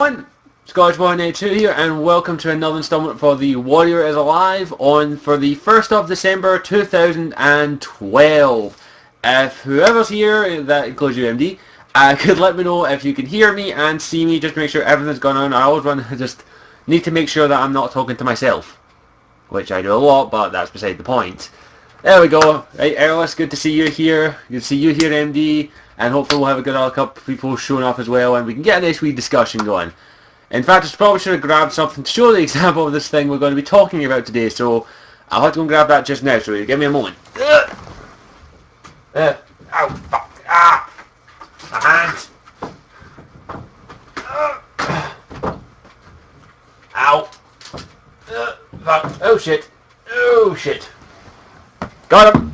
Everyone, Scottish182 here, and welcome to another installment for The Warrior is Alive for the 1st of December 2012. If whoever's here, that includes you MD, could let me know if you can hear me and see me, just to make sure everything's going on. I always just need to make sure that I'm not talking to myself, which I do a lot, but that's beside the point. There we go. Right, Erlis, good to see you here. Good to see you here, MD. And hopefully we'll have a good couple of people showing up as well, and we can get a nice wee discussion going. In fact, I probably should have grabbed something to show the example of this thing we're going to be talking about today, so I'll have to go and grab that just now, so give me a moment. Ow, fuck. Ah! My hand. Ow. Fuck. Oh shit. Oh shit. Got him.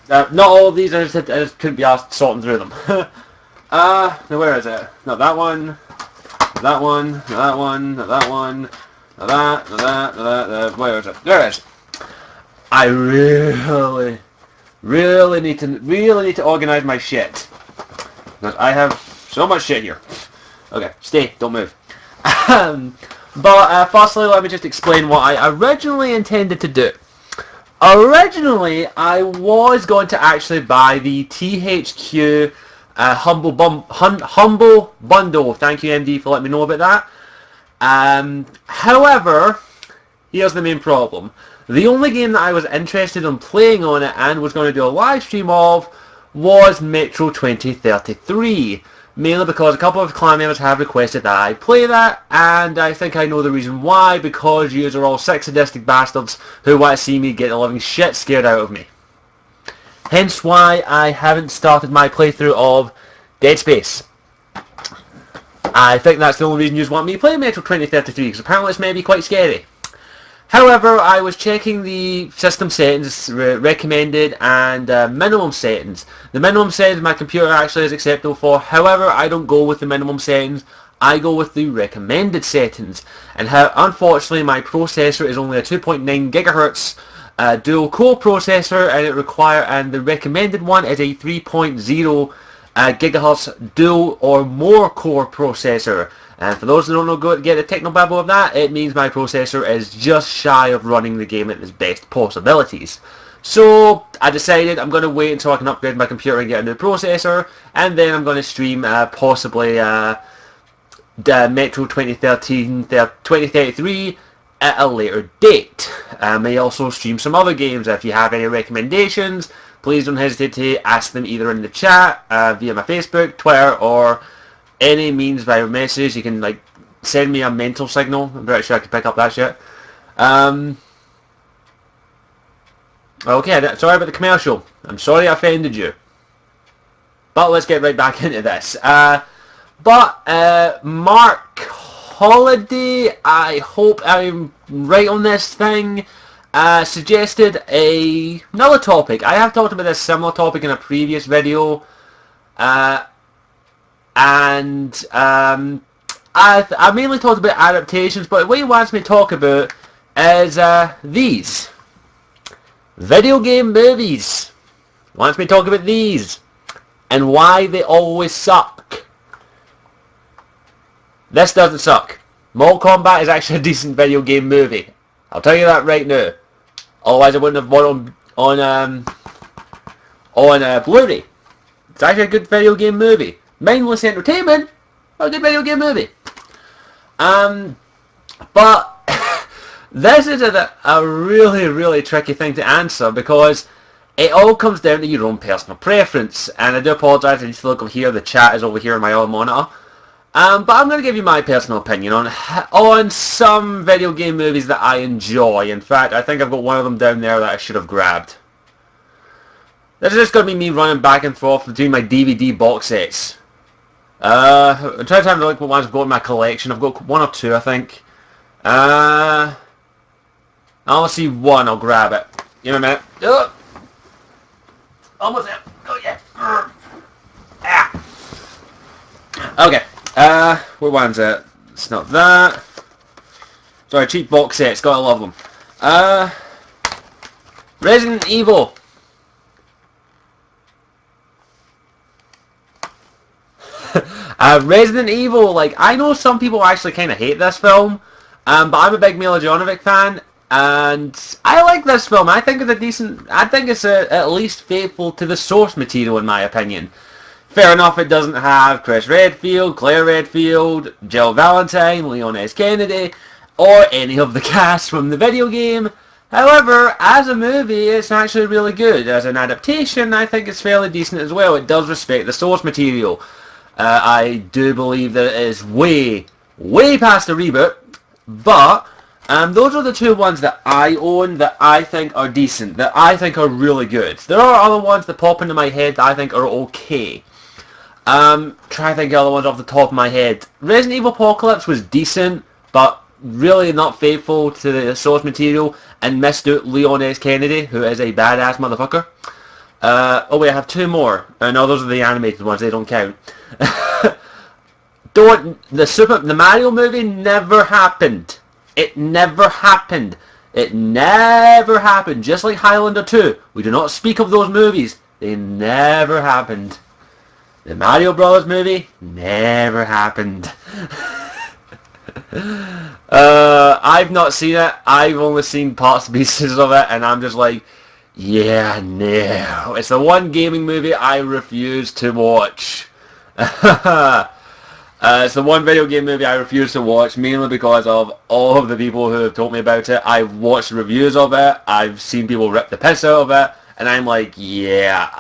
Not all of these, I just couldn't be asked sorting through them. Now where is it? Not that one. That one. That one. That one. That. Where is it? There it is. I really need to organize my shit, because I have so much shit here. Okay, stay. Don't move. But firstly, let me just explain what I originally intended to do. Originally, I was going to actually buy the THQ Humble Bundle. Thank you, MD, for letting me know about that. However, here's the main problem. The only game that I was interested in playing on it and was going to do a live stream of was Metro 2033. Mainly because a couple of clan members have requested that I play that, and I think I know the reason why, because you are all sick sadistic bastards who want to see me get the living shit scared out of me. Hence why I haven't started my playthrough of Dead Space. I think that's the only reason you want me to play Metro 2033, because apparently it's maybe quite scary. However, I was checking the system settings, recommended and minimum settings. The minimum settings my computer actually is acceptable for. However, I don't go with the minimum settings. I go with the recommended settings. And unfortunately, my processor is only a 2.9 gigahertz dual core processor, and the recommended one is a 3.0 gigahertz dual or more core processor. And for those who don't know, go get the technobabble of that, it means my processor is just shy of running the game at its best possibilities. So I decided I'm going to wait until I can upgrade my computer and get a new processor, and then I'm going to stream possibly Metro 2033 at a later date. I may also stream some other games. If you have any recommendations, please don't hesitate to ask them either in the chat, via my Facebook, Twitter, or any means via message. You can send me a mental signal. I'm pretty sure I can pick up that shit. Okay, sorry about the commercial. I'm sorry I offended you. But let's get right back into this. Mark Holiday, I hope I'm right on this thing, suggested another topic. I have talked about this similar topic in a previous video. I mainly talked about adaptations, but what he wants me to talk about is these video game movies. He wants me to talk about these and why they always suck. This doesn't suck. Mortal Kombat is actually a decent video game movie. I'll tell you that right now. Otherwise, I wouldn't have bought it on Blu-ray. It's actually a good video game movie. Mindless entertainment, but a good video game movie. But this is a really tricky thing to answer, because it all comes down to your own personal preference. And I do apologise, I need to look over here. The chat is over here on my other monitor. But I'm going to give you my personal opinion on some video game movies that I enjoy. In fact, I think I've got one of them down there that I should have grabbed. This is just going to be me running back and forth between my DVD box sets. I'm trying to have a look what ones I've got in my collection. I've got one or two, I think. I'll see one, I'll grab it. Give me a minute. Almost there. Oh yeah. Ah. Okay. What one's it? It's not that. Sorry, cheap box sets, gotta love them. Resident Evil. Resident Evil, like, I know some people actually kind of hate this film, but I'm a big Mila Jovovich fan, and I like this film. I think it's at least faithful to the source material, in my opinion. Fair enough, it doesn't have Chris Redfield, Claire Redfield, Jill Valentine, Leon S. Kennedy, or any of the cast from the video game. However, as a movie, it's actually really good. As an adaptation, I think it's fairly decent as well. It does respect the source material. I do believe that it is way, way past a reboot, but those are the two ones that I own that I think are decent, that I think are really good. There are other ones that pop into my head that I think are okay. Try to think of other ones off the top of my head. Resident Evil Apocalypse was decent, but really not faithful to the source material, and missed out Leon S. Kennedy, who is a badass motherfucker. Oh wait, I have two more. No, those are the animated ones, they don't count. The Mario movie never happened. It never happened. It never happened. Just like Highlander 2. We do not speak of those movies. They never happened. The Mario Brothers movie never happened. I've not seen it. I've only seen parts and pieces of it, and I'm just like, yeah, no. It's the one gaming movie I refuse to watch. It's the one video game movie I refuse to watch, mainly because of all of the people who have told me about it. I've watched reviews of it. I've seen people rip the piss out of it, and I'm like, yeah,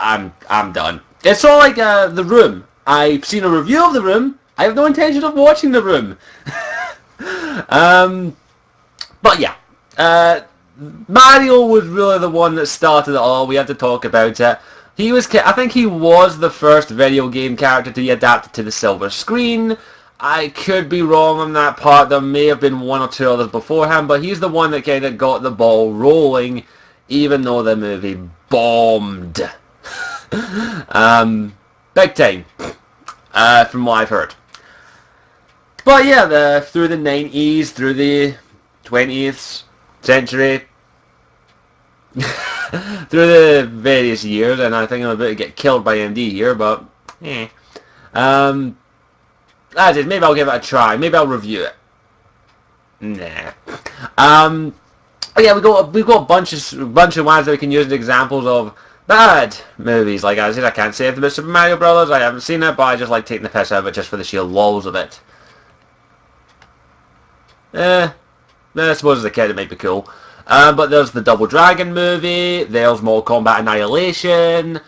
I'm done. It's all like The Room. I've seen a review of The Room. I have no intention of watching The Room. But yeah, Mario was really the one that started it all. We had to talk about it. I think he was the first video game character to be adapted to the silver screen. I could be wrong on that part. There may have been one or two others before him, but he's the one that kind of got the ball rolling, even though the movie bombed. Big time, from what I've heard. But yeah, through the 90s, through the 20th century, through the various years, and I think I'm about to get killed by MD here, but as is, maybe I'll give it a try. Maybe I'll review it. Nah. But yeah, we've got a bunch of ones that we can use as examples of bad movies. Like I said, I can't say anything about Super Mario Brothers. I haven't seen it, but I just like taking the piss out of it just for the sheer lols of it. I suppose as a kid it might be cool. But there's the Double Dragon movie, there's Mortal Kombat Annihilation,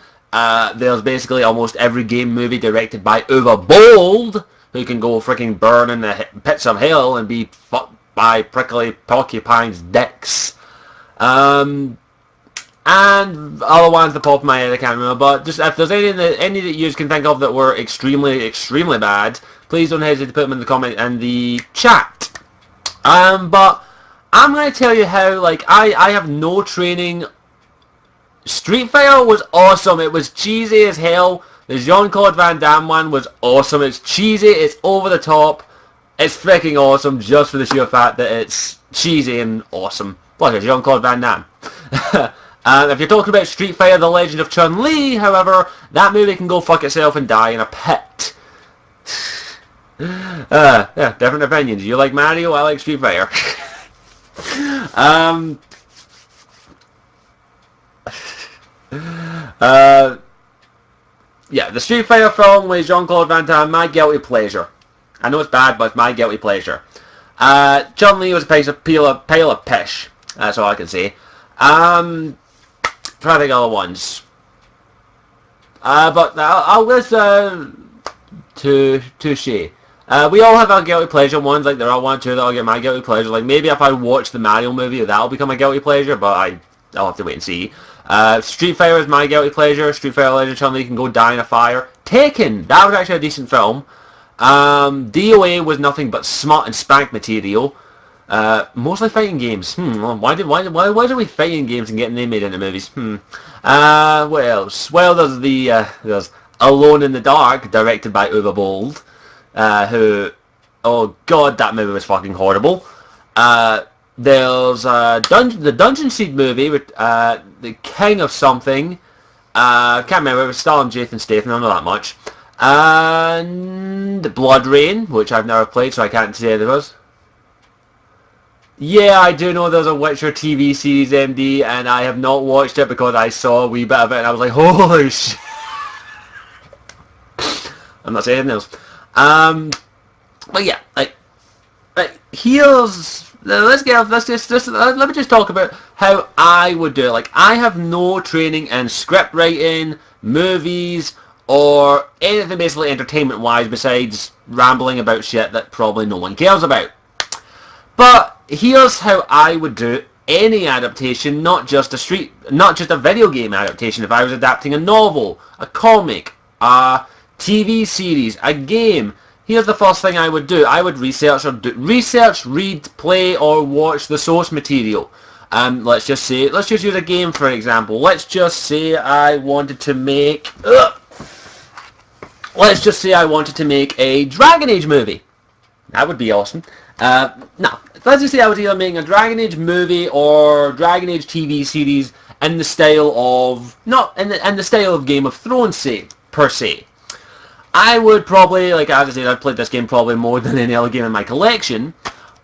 there's basically almost every game movie directed by Uwe Boll, who can go freaking burn in the pits of hell and be fucked by prickly porcupines' dicks. And other ones that pop in my head I can't remember, but just if there's any that you can think of that were extremely, extremely bad, please don't hesitate to put them in the comment and the chat. But I'm going to tell you how, like, I have no training. Street Fighter was awesome. It was cheesy as hell. The Jean-Claude Van Damme one was awesome. It's cheesy. It's over the top. It's freaking awesome just for the sheer fact that it's cheesy and awesome. Plus, it's Jean-Claude Van Damme. If you're talking about Street Fighter The Legend of Chun-Li, however, that movie can go fuck itself and die in a pit. Yeah, different opinions. You like Mario, I like Street Fighter. Yeah, the Street Fighter film with Jean-Claude Van Damme, my guilty pleasure. I know it's bad, but it's my guilty pleasure. Chun-Li was a pile of pish. That's all I can say. Trying to think of other ones. But I'll list touche. We all have our guilty pleasure ones, like there are one or two that I'll get my guilty pleasure. Like maybe if I watch the Mario movie, that'll become a guilty pleasure, but I'll have to wait and see. Street Fighter is my guilty pleasure. Street Fighter Legend Chun-Li can go die in a fire. Taken, that was actually a decent film. DOA was nothing but smut and spank material. Mostly fighting games. Why are we fighting games and getting them made into movies? What else? Well, there's Alone in the Dark, directed by Uwe Boll. Who, oh god, that movie was fucking horrible. There's the Dungeon Seed movie with the King of something. Can't remember. It was starring Jason Statham. I don't know that much. And Blood Rain, which I've never played, so I can't say there was. Yeah, I do know there's a Witcher TV series, MD, and I have not watched it because I saw a wee bit of it and I was like, holy shit. I'm not saying anything else. But yeah, here's let me just talk about how I would do it. Like, I have no training in script writing, movies, or anything basically entertainment wise besides rambling about shit that probably no one cares about. But here's how I would do any adaptation, not just a video game adaptation. If I was adapting a novel, a comic, a TV series, a game, here's the first thing I would do. I would research, read, play, or watch the source material. Let's just use a game for example. Let's just say I wanted to make a Dragon Age movie. That would be awesome. No, let's just say I was either making a Dragon Age movie or Dragon Age TV series in the style of Game of Thrones, per se. I would probably, like as I said, I've played this game probably more than any other game in my collection,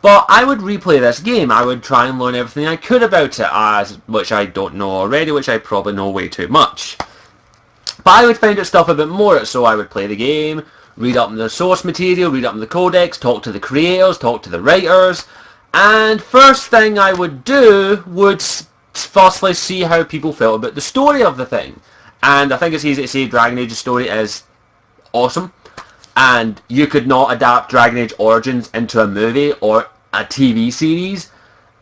but I would replay this game. I would try and learn everything I could about it, which I don't know already, which I probably know way too much. But I would find out stuff a bit more, so I would play the game, read up on the source material, read up on the codex, talk to the creators, talk to the writers, and first thing I would do would firstly see how people felt about the story of the thing. And I think it's easy to say Dragon Age's story is awesome, and you could not adapt Dragon Age Origins into a movie or a TV series,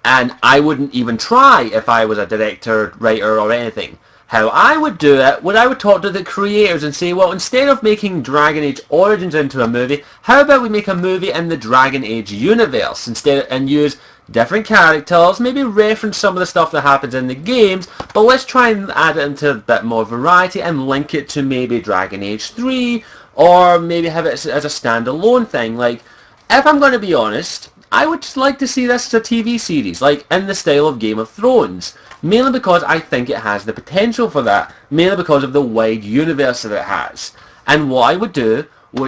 and I wouldn't even try if I was a director, writer, or anything. How I would do it, I would talk to the creators and say, well, instead of making Dragon Age Origins into a movie, how about we make a movie in the Dragon Age universe and use different characters, maybe reference some of the stuff that happens in the games, but let's try and add it into a bit more variety and link it to maybe Dragon Age 3, or maybe have it as a standalone thing. Like, if I'm going to be honest, I would just like to see this as a TV series, like in the style of Game of Thrones. Mainly because I think it has the potential for that. Mainly because of the wide universe that it has. And what I would do,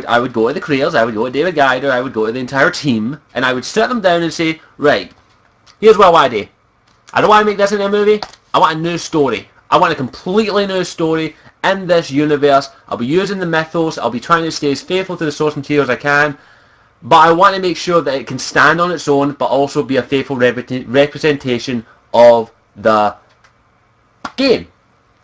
I would go to the creators, I would go to David Geiger, I would go to the entire team, and I would sit them down and say, right, here's what I want to do. I don't want to make this into a movie. I want a new story. I want a completely new story in this universe. I'll be using the mythos. I'll be trying to stay as faithful to the source material as I can. But I want to make sure that it can stand on its own, but also be a faithful representation of the game.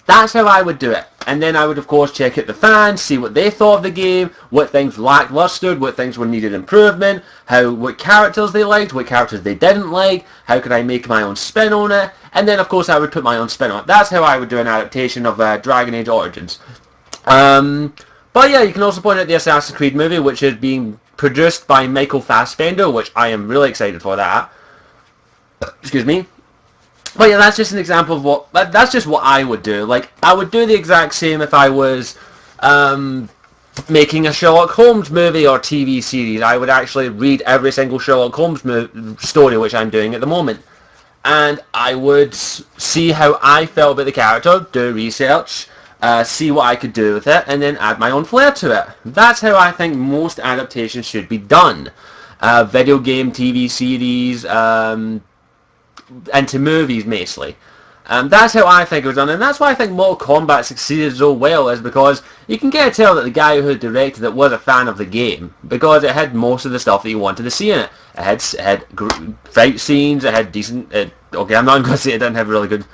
That's how I would do it. And then I would of course check out the fans, see what they thought of the game, what things lackluster, what things were needed improvement, what characters they liked, what characters they didn't like, how could I make my own spin on it, and then of course I would put my own spin on it. That's how I would do an adaptation of Dragon Age Origins. But yeah, you can also point out the Assassin's Creed movie, which is being produced by Michael Fassbender, which I am really excited for that. Excuse me. But yeah, that's just an example of that's just what I would do. Like, I would do the exact same if I was making a Sherlock Holmes movie or TV series. I would actually read every single Sherlock Holmes story, which I'm doing at the moment. And I would see how I felt about the character, do research, see what I could do with it, and then add my own flair to it. That's how I think most adaptations should be done. Video game, TV series, into movies mostly. That's how I think it was done, and that's why I think Mortal Kombat succeeded so well, is because you can get a tell that the guy who directed it was a fan of the game, because it had most of the stuff that you wanted to see in it. It had fight scenes, it had decent... okay, I'm not going to say it didn't have really good...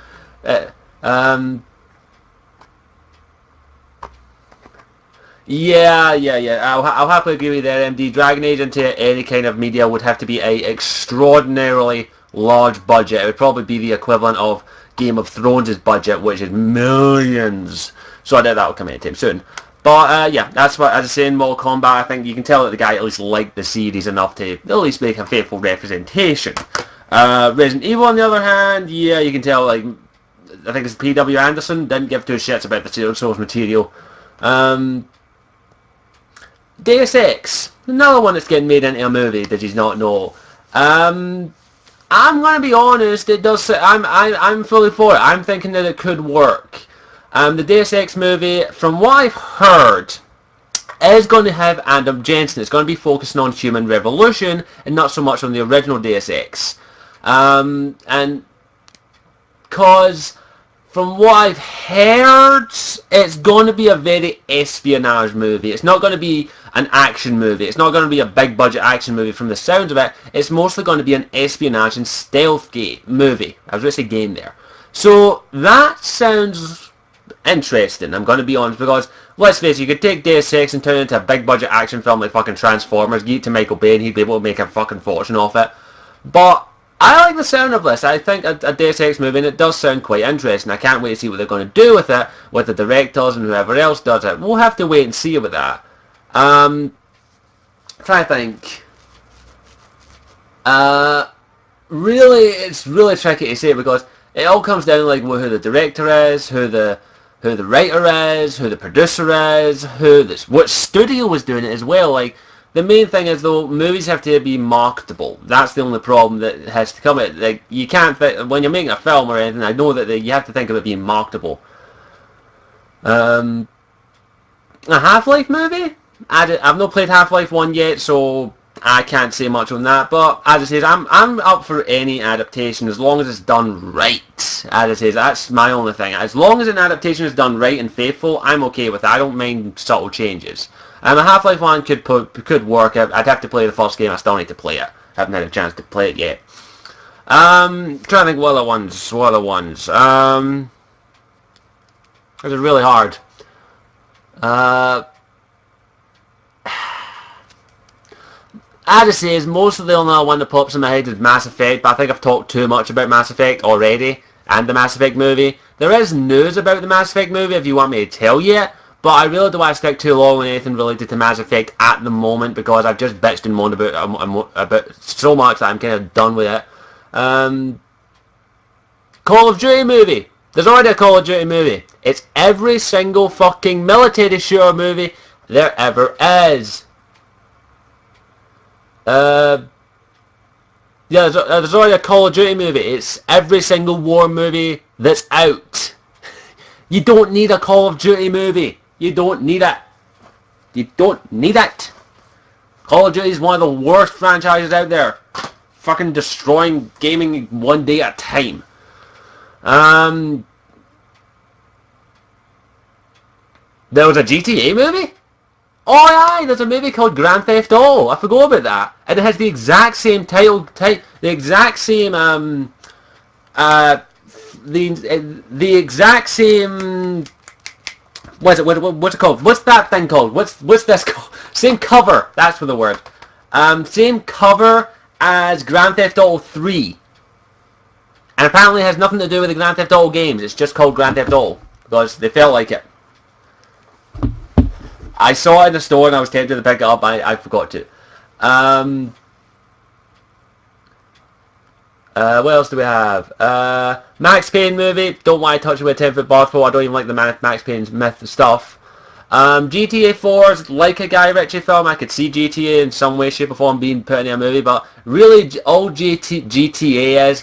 Yeah. I'll happily agree with you there, MD. Dragon Age into any kind of media would have to be a extraordinarily large budget. It would probably be the equivalent of Game of Thrones' budget, which is millions. So I doubt that'll come anytime soon. But yeah, that's what, as I say, in Mortal Kombat, I think you can tell that the guy at least liked the series enough to at least make a faithful representation. Resident Evil, on the other hand, yeah, you can tell, like, I think it's P.W. Anderson, didn't give two shits about the source material. Deus Ex, another one that's getting made into a movie. Did you not know? I'm gonna be honest. It does. I'm fully for it. I'm thinking that it could work. The Deus Ex movie, from what I've heard, is going to have Adam Jensen. It's going to be focusing on Human Revolution and not so much on the original Deus Ex. And because from what I've heard, it's going to be a very espionage movie. It's not going to be an action movie. It's not going to be a big budget action movie from the sounds of it. It's mostly going to be an espionage and stealth movie. I was going to say game there. So that sounds interesting, I'm going to be honest, because let's face it, you could take Deus Ex and turn it into a big budget action film like fucking Transformers, give it to Michael Bay and he'd be able to make a fucking fortune off it. But I like the sound of this. I think a Deus Ex movie, and it does sound quite interesting. I can't wait to see what they're going to do with it, with the directors and whoever else does it. We'll have to wait and see about that. Try to think. Really, it's really tricky to say because it all comes down to like who the director is, who the writer is, who the producer is, what studio was doing it as well. Like, the main thing is though, movies have to be marketable. That's the only problem that has to come with. Like, you can't when you're making a film or anything. I know that you have to think of it being marketable. A Half-Life movie? I've not played Half-Life 1 yet, so I can't say much on that. But as I say, I'm up for any adaptation as long as it's done right. As I say, that's my only thing. As long as an adaptation is done right and faithful, I'm okay with it. I don't mind subtle changes. A Half-Life 1 could work. I'd have to play the first game. I still need to play it. I haven't had a chance to play it yet. Trying to think what other ones. This is really hard. As I say, most of the only one that pops in my head is Mass Effect, but I think I've talked too much about Mass Effect already, and the Mass Effect movie. There is news about the Mass Effect movie if you want me to tell you it, but I really don't want to stick too long on anything related to Mass Effect at the moment, because I've just bitched and moaned about so much that I'm kind of done with it. Call of Duty movie. There's already a Call of Duty movie. It's every single fucking military shooter movie there ever is. Yeah, there's already a Call of Duty movie. It's every single war movie that's out. You don't need a Call of Duty movie. You don't need it. You don't need it. Call of Duty is one of the worst franchises out there. Fucking destroying gaming one day at a time. There was a GTA movie? Oh aye, there's a movie called Grand Theft Auto. I forgot about that. And it has the exact same title, the exact same the exact same. What's it called? What's that thing called? What's this called? Same cover. That's for the word. Same cover as Grand Theft Auto 3. And apparently it has nothing to do with the Grand Theft Auto games. It's just called Grand Theft Auto because they felt like it. I saw it in the store and I was tempted to pick it up. I forgot to. What else do we have? Max Payne movie. Don't want to touch it with a 10-foot basketball. I don't even like the Max Payne's myth stuff. GTA 4 is like a Guy Ritchie film. I could see GTA in some way, shape or form being put in a movie, but really all GTA is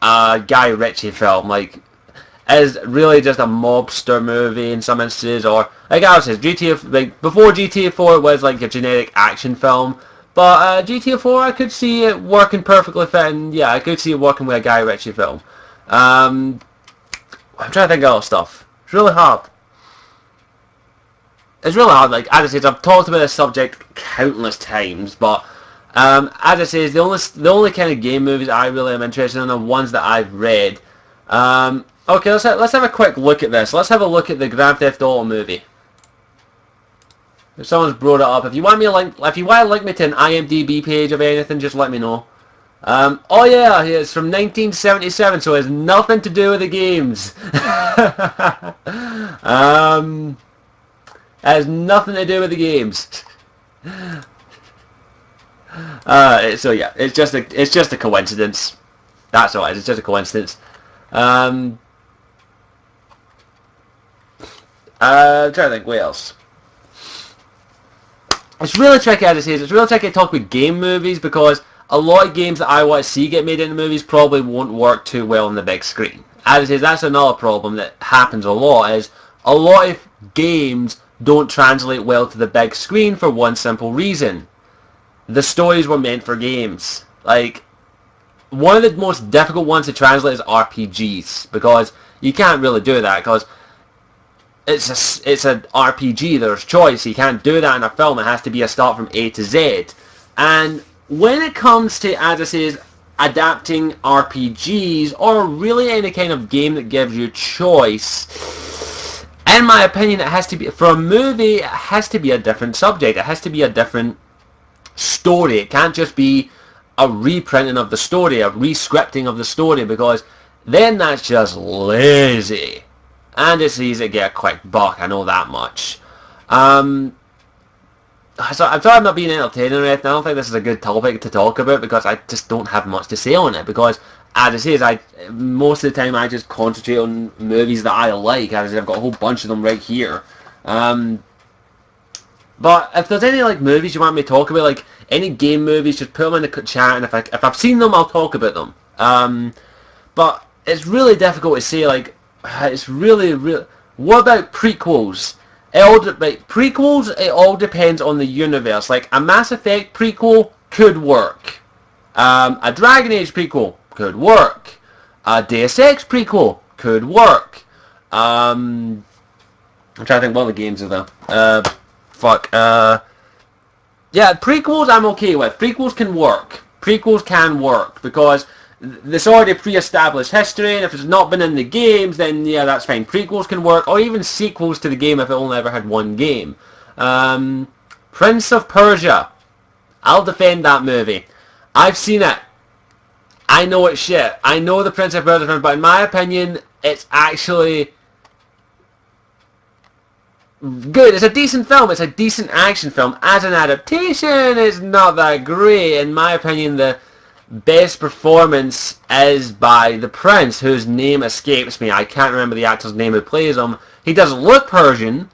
a Guy Ritchie film. Like, is really just a mobster movie in some instances, or like I said, GTA, like before GTA 4 it was like a generic action film, but GTA 4 I could see it working perfectly fitting. Yeah, I could see it working with a Guy Ritchie film. I'm trying to think of other stuff. It's really hard. It's really hard. Like as I said, I've talked about this subject countless times, but as I say, the only kind of game movies I really am interested in are ones that I've read. Okay, let's have a quick look at this. Let's have a look at the Grand Theft Auto movie. If someone's brought it up, if you want to link me to an IMDb page of anything, just let me know. Oh yeah, it's from 1977, so it has nothing to do with the games. It has nothing to do with the games. So yeah, it's just a coincidence. That's all. It's just a coincidence. I'm trying to think, what else? It's really tricky, as I say, it's really tricky to talk about game movies because a lot of games that I want to see get made into movies probably won't work too well on the big screen. As I say, that's another problem that happens a lot, is a lot of games don't translate well to the big screen for one simple reason. The stories were meant for games. Like, one of the most difficult ones to translate is RPGs, because you can't really do that, because it's an RPG, there's choice. You can't do that in a film. It has to be a start from A to Z. And when it comes to, as I say, adapting RPGs, or really any kind of game that gives you choice, in my opinion, it has to be, for a movie, it has to be a different subject. It has to be a different story. It can't just be a reprinting of the story, a re-scripting of the story, because then that's just lazy. And it's easy to get a quick buck, I know that much. So I'm sorry I'm not being entertaining or anything. I don't think this is a good topic to talk about, because I just don't have much to say on it, because as I say, most of the time I just concentrate on movies that I like. As I say, I've got a whole bunch of them right here. But if there's any like movies you want me to talk about, like any game movies, just put them in the chat, and if I've seen them, I'll talk about them. But it's really difficult to say, like, it's really... What about prequels? Prequels, it all depends on the universe. Like, a Mass Effect prequel could work. A Dragon Age prequel could work. A Deus Ex prequel could work. I'm trying to think what the games are though. Yeah, prequels I'm okay with. Prequels can work. Prequels can work, because there's already pre-established history, and if it's not been in the games, then yeah, that's fine. Prequels can work, or even sequels to the game if it only ever had one game. Prince of Persia. I'll defend that movie. I've seen it. I know it's shit. I know the Prince of Persia film, but in my opinion, it's actually good. It's a decent film. It's a decent action film. As an adaptation, it's not that great. In my opinion, the best performance is by the Prince, whose name escapes me. I can't remember the actor's name who plays him. He doesn't look Persian,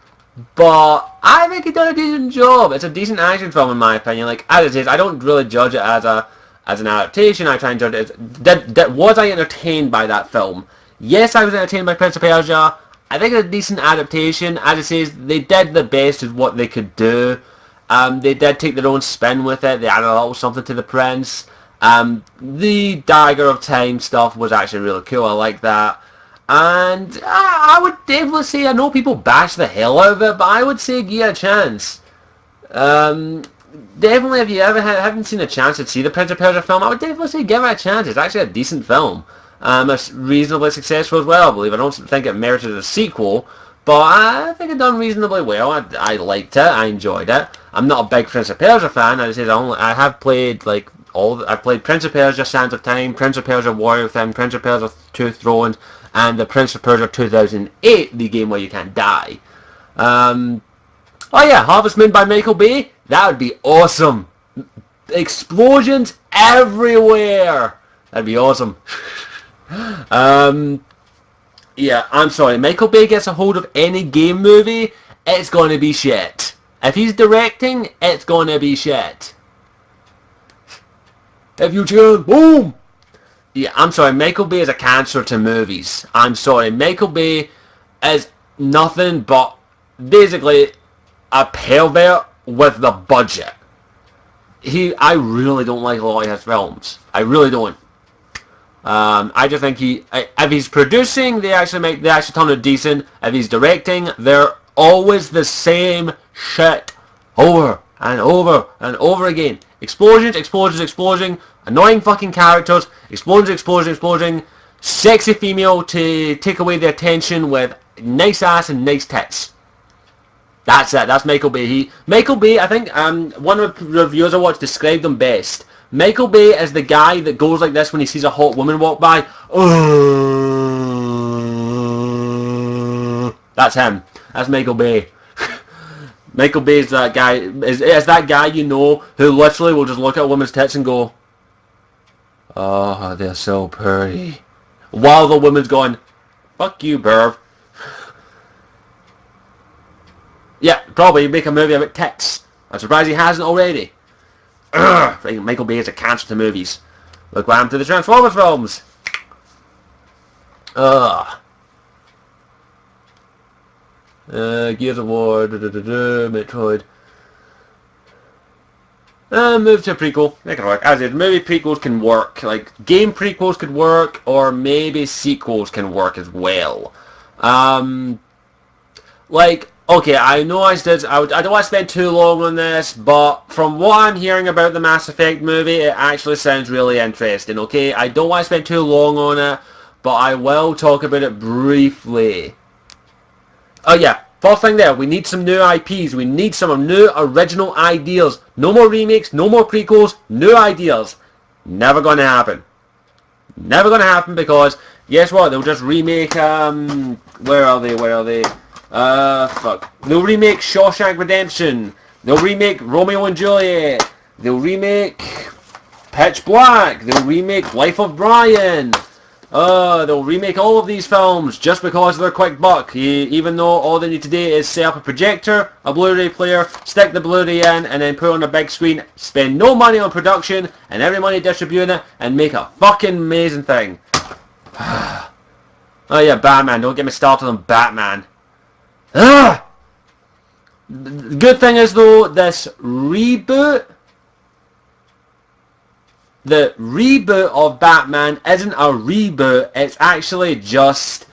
but I think he did a decent job. It's a decent action film in my opinion. Like, as it is, I don't really judge it as an adaptation. I try and judge it as, was I entertained by that film? Yes, I was entertained by Prince of Persia. I think it's a decent adaptation. As it says, they did the best of what they could do. They did take their own spin with it. They added a little something to the Prince. The Dagger of Time stuff was actually really cool. I like that. And I would definitely say, I know people bash the hell out of it, but I would say give it a chance. Definitely, if you ever haven't seen a chance to see the Prince of Persia film, I would definitely say give it a chance. It's actually a decent film. It's reasonably successful as well, I believe. I don't think it merited a sequel, but I think it done reasonably well. I liked it. I enjoyed it. I'm not a big Prince of Persia fan. As I said, I have played like I've played Prince of Persia: Sands of Time, Prince of Persia: Warrior Within, Prince of Persia: Two Thrones, and the Prince of Persia 2008, the game where you can't die. Oh yeah, Harvest Moon by Michael Bay. That would be awesome. Explosions everywhere. That'd be awesome. Yeah, I'm sorry. Michael Bay gets a hold of any game movie, it's going to be shit. If he's directing, it's going to be shit. If you turn, boom! Yeah, I'm sorry. Michael Bay is a cancer to movies. I'm sorry. Michael Bay is nothing but basically a pervert with the budget. I really don't like a lot of his films. I really don't. I just think if he's producing, they actually turn it decent. If he's directing, they're always the same shit over and over and over again. Explosions, explosions, explosion, annoying fucking characters, explosions, explosions, explosion, sexy female to take away the attention with nice ass and nice tits. That's it. That's Michael Bay. Michael Bay, I think one of the reviewers I watched described him best. Michael Bay is the guy that goes like this when he sees a hot woman walk by. That's him. That's Michael Bay. Michael Bay is that guy. Is that guy you know who literally will just look at a woman's tits and go, "Oh, they're so pretty," while the woman's going, "Fuck you, perv." Yeah, probably make a movie about tits. I'm surprised he hasn't already. Michael Bay is a cancer to movies. Look what happened to the Transformers films. Gears of War, Metroid. Move to a prequel. Make it work. As I said, movie prequels can work. Like, game prequels could work, or maybe sequels can work as well. Like, okay, I know I don't want to spend too long on this, but from what I'm hearing about the Mass Effect movie, it actually sounds really interesting, okay? I don't want to spend too long on it, but I will talk about it briefly. Oh yeah, first thing there, we need some new IPs. We need some new original ideas. No more remakes, no more prequels, new ideas. Never gonna happen. Never gonna happen because, guess what, they'll just remake, where are they? Fuck. They'll remake Shawshank Redemption. They'll remake Romeo and Juliet. They'll remake Pitch Black. They'll remake Life of Brian. They'll remake all of these films just because they're quick buck. Even though all they need to do is set up a projector, a Blu-ray player, stick the Blu-ray in, and then put it on a big screen, spend no money on production, and every money distributing it, and make a fucking amazing thing. Oh yeah, Batman. Don't get me started on Batman. The good thing is though, this reboot, the reboot of Batman isn't a reboot, it's actually just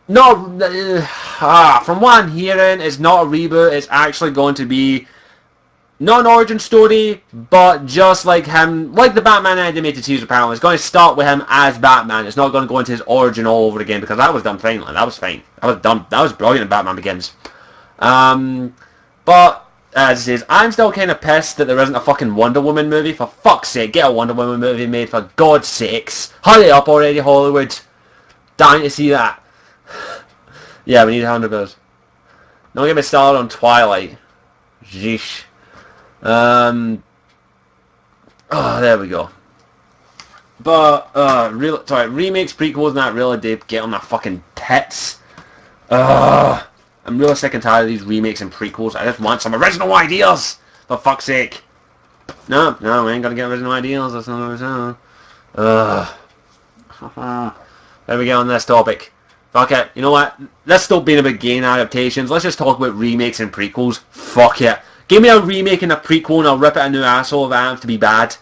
from what I'm hearing, it's not a reboot, it's actually going to be not an origin story, but just like him, like the Batman animated series apparently. It's going to start with him as Batman. It's not going to go into his origin all over again, because that was done finally. That was fine. That was brilliant in Batman Begins. But as it is, I'm still kind of pissed that there isn't a fucking Wonder Woman movie. For fuck's sake, get a Wonder Woman movie made, for God's sakes. Hurry up already, Hollywood. Dying to see that. Yeah, we need $100. Don't get me started on Twilight. Jeesh. Oh, there we go. But, remakes, prequels, not really, they get on my fucking tits. I'm really sick and tired of these remakes and prequels. I just want some original ideas, for fuck's sake. No, we ain't gonna get original ideas, that's not what I'm saying. There we go on this topic. Fuck it, you know what? Let's stop being about game adaptations, let's just talk about remakes and prequels. Fuck it. Give me a remake and a prequel and I'll rip it a new asshole if I have to be bad.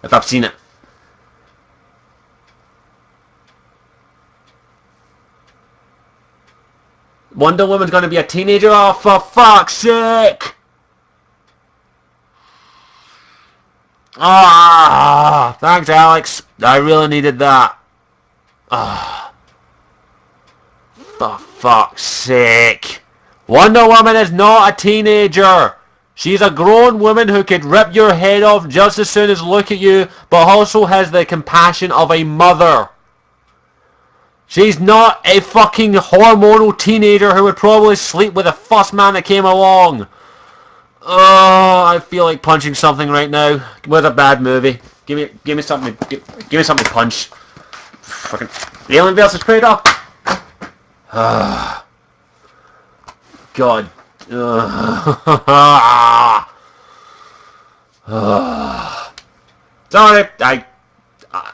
If I've seen it. Wonder Woman's gonna be a teenager? Oh, for fuck's sake! Ah, thanks, Alex. I really needed that. Ah, for fuck's sake. Wonder Woman is not a teenager. She's a grown woman who could rip your head off just as soon as look at you, but also has the compassion of a mother. She's not a fucking hormonal teenager who would probably sleep with the first man that came along. Oh, I feel like punching something right now. Where's a bad movie? Give me something. Give me something to punch. Fucking Alien vs Predator. God. Sorry,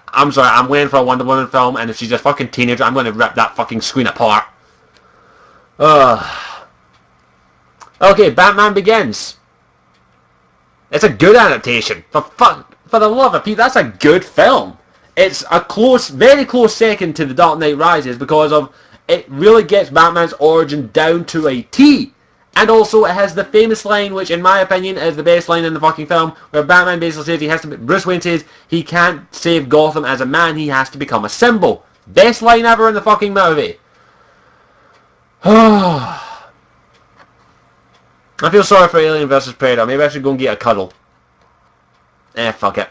I'm sorry, I'm waiting for a Wonder Woman film, and if she's a fucking teenager, I'm going to rip that fucking screen apart. Okay, Batman Begins. It's a good adaptation. For the love of Pete, that's a good film. It's a very close second to The Dark Knight Rises because of it really gets Batman's origin down to a T. And also it has the famous line, which in my opinion is the best line in the fucking film, where Batman basically says Bruce Wayne says he can't save Gotham as a man, he has to become a symbol. Best line ever in the fucking movie. I feel sorry for Alien vs Predator. Maybe I should go and get a cuddle. Fuck it.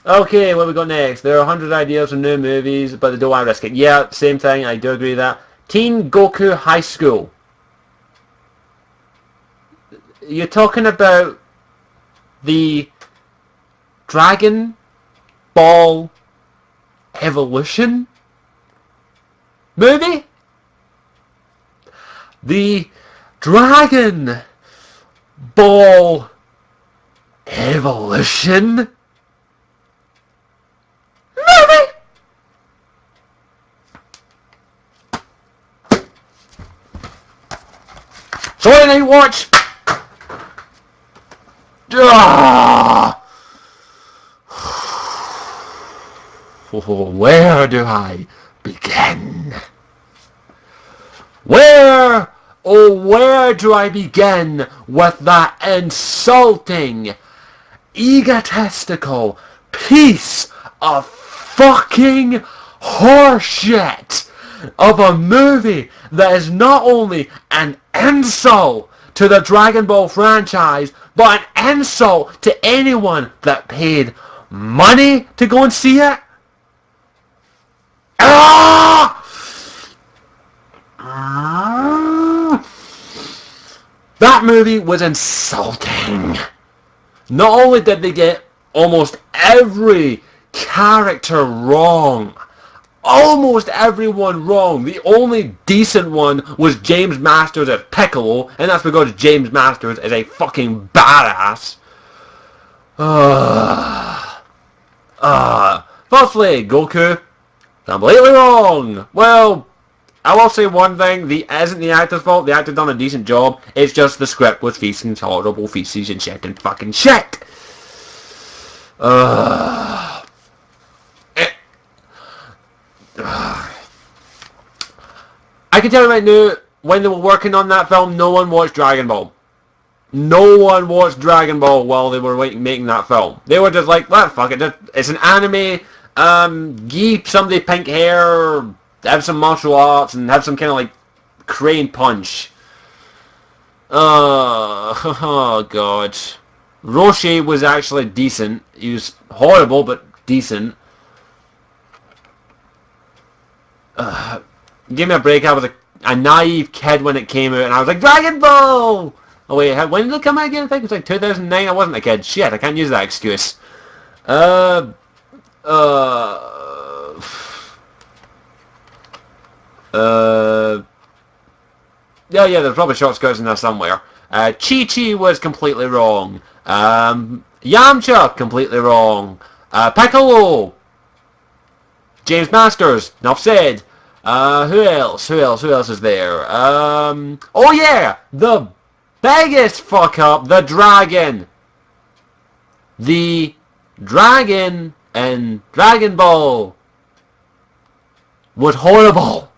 Okay, what we got next? There are 100 ideas for new movies, but they don't want to risk it. Yeah, same thing, I do agree with that. Teen Goku High School. You're talking about the Dragon Ball Evolution movie? The Dragon Ball Evolution movie? Sorry, Night Watch! Where do I begin? Where, oh where do I begin with that insulting, egotistical piece of fucking horseshit of a movie that is not only an insult to the Dragon Ball franchise, but an insult to anyone that paid money to go and see it? That movie was insulting. Not only did they get almost every character wrong, almost everyone wrong. The only decent one was James Masters as Piccolo, and that's because James Masters is a fucking badass. Firstly, Goku, completely wrong. Well, I will say one thing, isn't the actor's fault. The actor done a decent job. It's just the script was feasting horrible feces and shit and fucking shit. I can tell you right now, when they were working on that film, no one watched Dragon Ball. No one watched Dragon Ball while they were making that film. They were just like, well, fuck it, it's an anime, give somebody pink hair, have some martial arts, and have some kind of like crane punch. Oh god. Roshi was actually decent. He was horrible, but decent. Give me a break. I was a naive kid when it came out, and I was like, Dragon Ball! Oh wait, when did it come out again? I think it was like 2009. I wasn't a kid. Shit, I can't use that excuse. Yeah, there's probably short skirts in there somewhere. Chi-Chi was completely wrong. Yamcha, completely wrong. Piccolo, James Masters, enough said. Who else is there? Oh yeah, the biggest fuck up, the dragon. The dragon in Dragon Ball was horrible.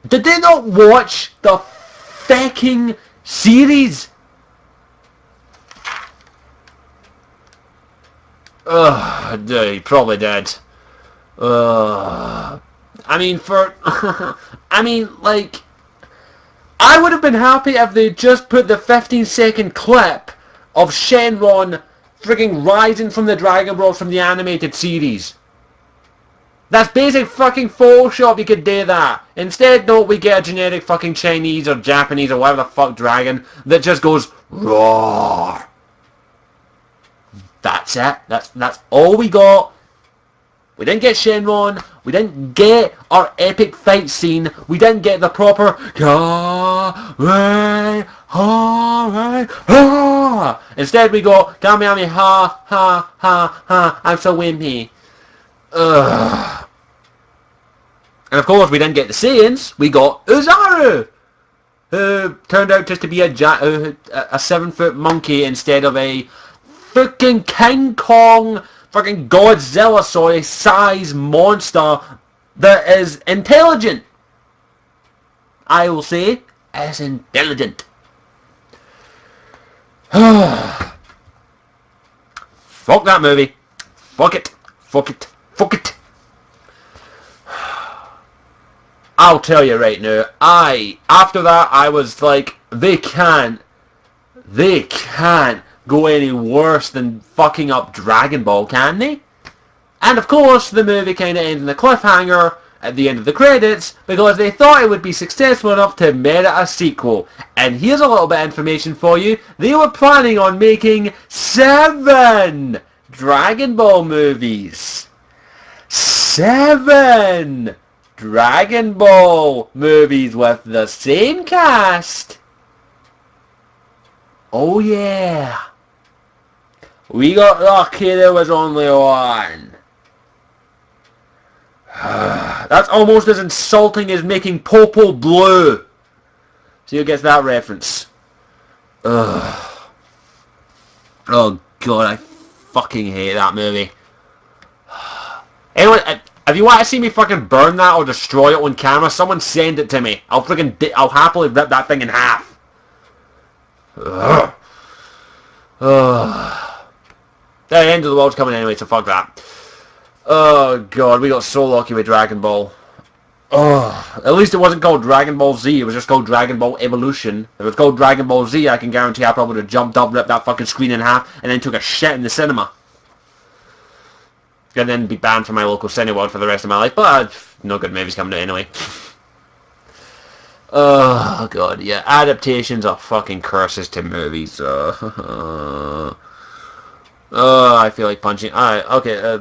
Did they not watch the fucking series? They probably did. I mean, like, I would have been happy if they just put the 15-second clip of Shenron frigging rising from the Dragon Ball from the animated series. That's basic fucking Photoshop, you could do that. Instead, no, we get a generic fucking Chinese or Japanese or whatever the fuck dragon that just goes roar. That's it. That's all we got. We didn't get Shenron. We didn't get our epic fight scene. We didn't get the proper Instead, we got Kamehameha, ha, I'm so wimpy. And of course, we didn't get the Saiyans. We got Uzaru, who turned out just to be a 7-foot monkey instead of a fucking King Kong, fucking Godzilla, size monster that is intelligent. I will say, is intelligent. Fuck that movie. Fuck it. Fuck it. Fuck it. I'll tell you right now, after that, I was like, they can't go any worse than fucking up Dragon Ball, can they? And of course, the movie kind of ends in a cliffhanger at the end of the credits, because they thought it would be successful enough to merit a sequel. And here's a little bit of information for you. They were planning on making 7 Dragon Ball movies. 7 Dragon Ball movies with the same cast. Oh yeah. We got lucky there was only one. That's almost as insulting as making Popo blue. See who gets that reference. Ugh. Oh god, I fucking hate that movie. Anyone, if you want to see me fucking burn that or destroy it on camera, someone send it to me. I'll happily rip that thing in half. Ugh. Ugh. The end of the world's coming anyway, so fuck that. Oh god, we got so lucky with Dragon Ball. Oh, at least it wasn't called Dragon Ball Z, it was just called Dragon Ball Evolution. If it was called Dragon Ball Z, I can guarantee I probably would have jumped up, ripped that fucking screen in half, and then took a shit in the cinema. And then be banned from my local Cineworld for the rest of my life, but no good movies coming out anyway. Oh god, yeah, adaptations are fucking curses to movies. I feel like punching. Alright, okay,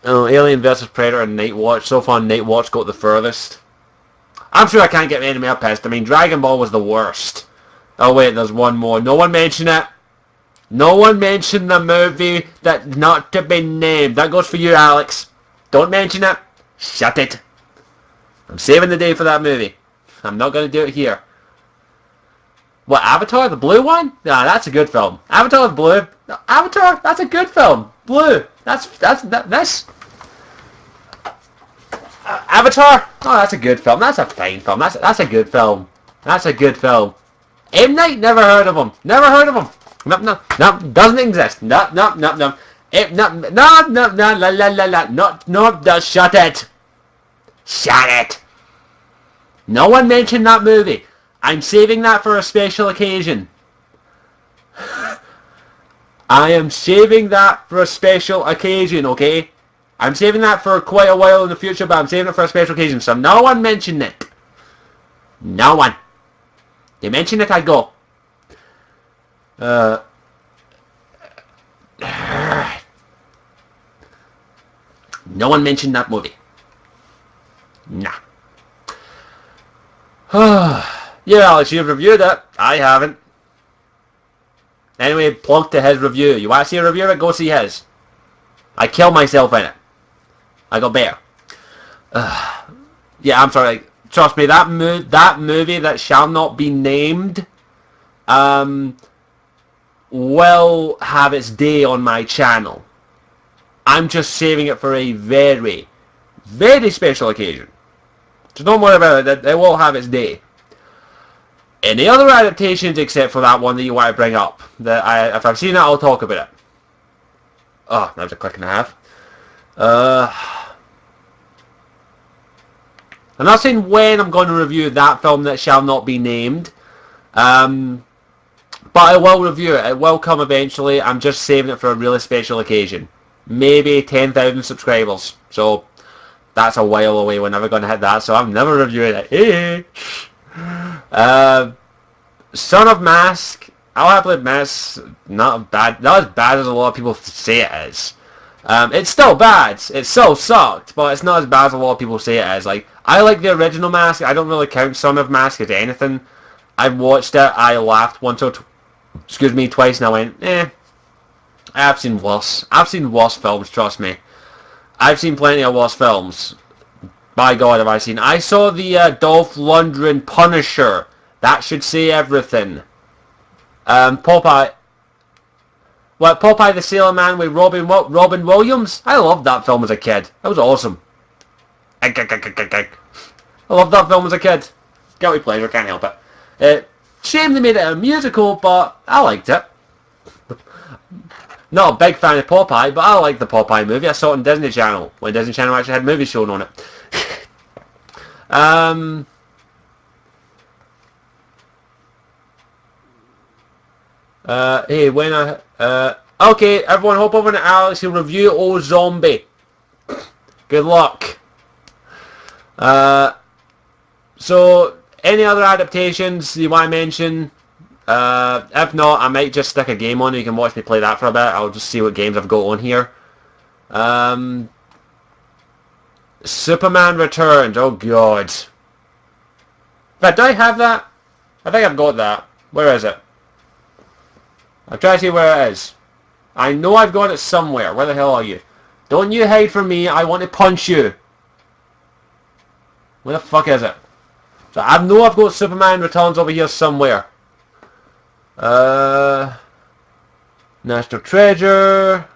Alien vs Predator and Night Watch. So far, Night Watch got the furthest. I'm sure I can't get any more pissed. I mean, Dragon Ball was the worst. Oh wait, there's one more. No one mentioned it. No one mentioned the movie that not to be named. That goes for you, Alex. Don't mention it. Shut it. I'm saving the day for that movie. I'm not going to do it here. What, Avatar? The blue one? Nah, that's a good film. Avatar the blue. Avatar? That's a good film. Blue. That's Avatar? Oh, that's a good film. That's a fine film. That's a good film. That's a good film. M. Night? Never heard of him. Never heard of him. No, doesn't exist. No. No, shut it. Shut it. No one mentioned that movie. I'm saving that for a special occasion. I am saving that for a special occasion, okay? I'm saving that for quite a while in the future, but I'm saving it for a special occasion, so no one mentioned it. No one. They mention it, I go. No one mentioned that movie. Nah. Yeah, Alex, you've reviewed it. I haven't. Anyway, plug to his review. You want to see a review of it? Go see his. I killed myself in it. I got better. Yeah, I'm sorry. Trust me, that movie that shall not be named will have its day on my channel. I'm just saving it for a very, very special occasion. So don't worry about it. It will have its day. Any other adaptations except for that one that you want to bring up? If I've seen it, I'll talk about it. Oh, that was a click and a half. I'm not saying when I'm going to review that film that shall not be named. But I will review it. It will come eventually. I'm just saving it for a really special occasion. Maybe 10,000 subscribers. So that's a while away. We're never going to hit that. So I'm never reviewing it. Son of Mask. I'll happily admit it's not bad. Not as bad as a lot of people say it is. It's still bad. It still sucked, but it's not as bad as a lot of people say it is. Like, I like the original Mask. I don't really count Son of Mask as anything. I watched it. I laughed once or twice, and I went, eh. I've seen worse. I've seen worse films. Trust me. I've seen plenty of worse films. By God, have I seen. I saw the Dolph Lundgren Punisher. That should say everything. Popeye. What, Popeye the Sailor Man with Robin Williams? I loved that film as a kid. That was awesome. I loved that film as a kid. Guilty pleasure, can't help it. Shame they made it a musical, but I liked it. Not a big fan of Popeye, but I liked the Popeye movie. I saw it on Disney Channel, when Disney Channel actually had movies shown on it. Hey, when okay, everyone hop over to Alex, he'll review Oh Zombie. Good luck. So, any other adaptations you want to mention? If not, I might just stick a game on. You can watch me play that for a bit. I'll just see what games I've got on here. Superman Returns. Oh God. But do I have that? I think I've got that. Where is it? I'll try to see where it is. I know I've got it somewhere. Where the hell are you? Don't you hide from me. I want to punch you. Where the fuck is it? So I know I've got Superman Returns over here somewhere. National Treasure,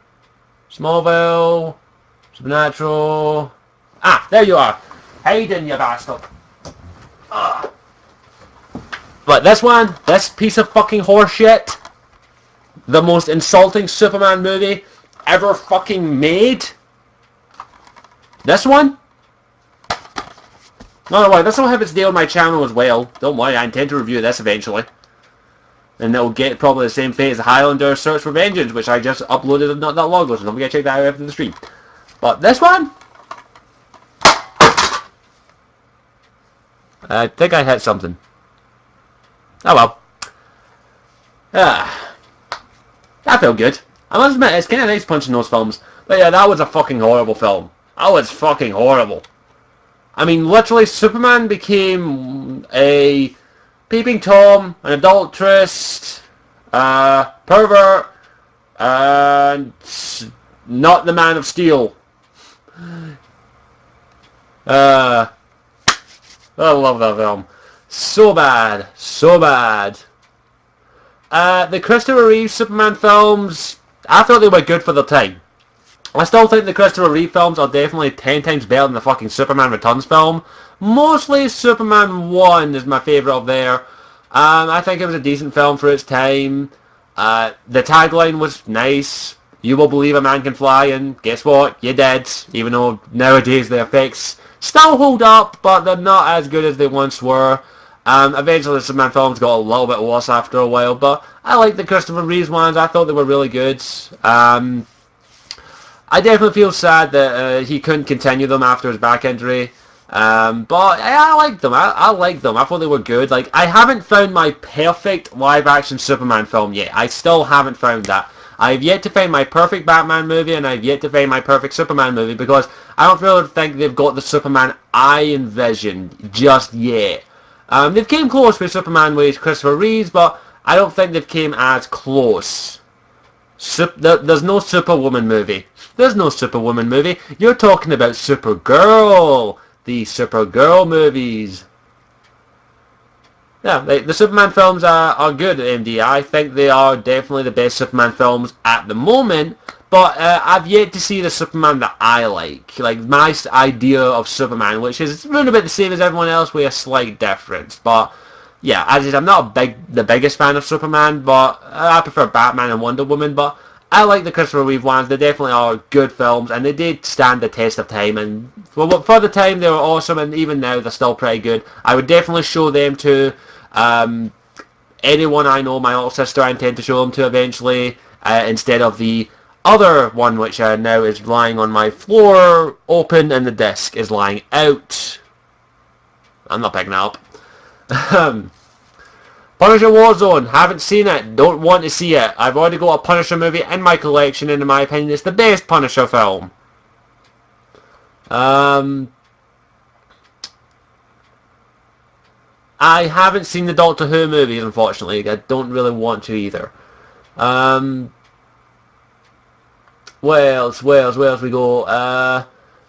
Smallville, Supernatural. Ah, there you are. Hayden, you bastard. But this one, this piece of fucking horseshit, the most insulting Superman movie ever fucking made. This one? No, no, this will have its day on my channel as well. Don't worry, I intend to review this eventually. And it'll get probably the same fate as Highlander Search for Vengeance, which I just uploaded not that long ago, so don't forget to check that out after the stream. But this one? I think I hit something. Oh well. That felt good. I must admit, it's kind of nice punching those films. But yeah, that was a fucking horrible film. That was fucking horrible. I mean, literally, Superman became a peeping Tom, an adulteress, pervert, and not the Man of Steel. I love that film. So bad. So bad. The Christopher Reeve Superman films, I thought they were good for their time. I still think the Christopher Reeve films are definitely 10 times better than the fucking Superman Returns film. Mostly Superman 1 is my favourite of there. I think it was a decent film for its time. The tagline was nice. You will believe a man can fly, and guess what? You did. Even though nowadays the effects still hold up, but they're not as good as they once were. Eventually the Superman films got a little bit worse after a while, but I like the Christopher Reeves ones. I thought they were really good. I definitely feel sad that he couldn't continue them after his back injury. But I liked them. I liked them. I thought they were good. Like, I haven't found my perfect live-action Superman film yet. I still haven't found that. I have yet to find my perfect Batman movie, and I have yet to find my perfect Superman movie, because I don't really think they've got the Superman I envisioned just yet. They've came close with Superman with Christopher Reeves, but I don't think they've came as close. There's no Superwoman movie. There's no Superwoman movie. You're talking about Supergirl. The Supergirl movies. Yeah, the Superman films are good at MD. I think they are definitely the best Superman films at the moment. But I've yet to see the Superman that I like. Like, my idea of Superman, which is really about the same as everyone else with a slight difference. But yeah, as is, I'm not the biggest fan of Superman, but I prefer Batman and Wonder Woman. But I like the Christopher Reeve ones. They definitely are good films, and they did stand the test of time. And for the time, they were awesome, and even now, they're still pretty good. I would definitely show them to anyone I know. My little sister, I intend to show them to eventually, instead of the other one, which now is lying on my floor, open, and the disc is lying out. I'm not picking that up. Punisher Warzone, haven't seen it, don't want to see it. I've already got a Punisher movie in my collection, and in my opinion it's the best Punisher film. I haven't seen the Doctor Who movies, unfortunately. I don't really want to either. Where else we go?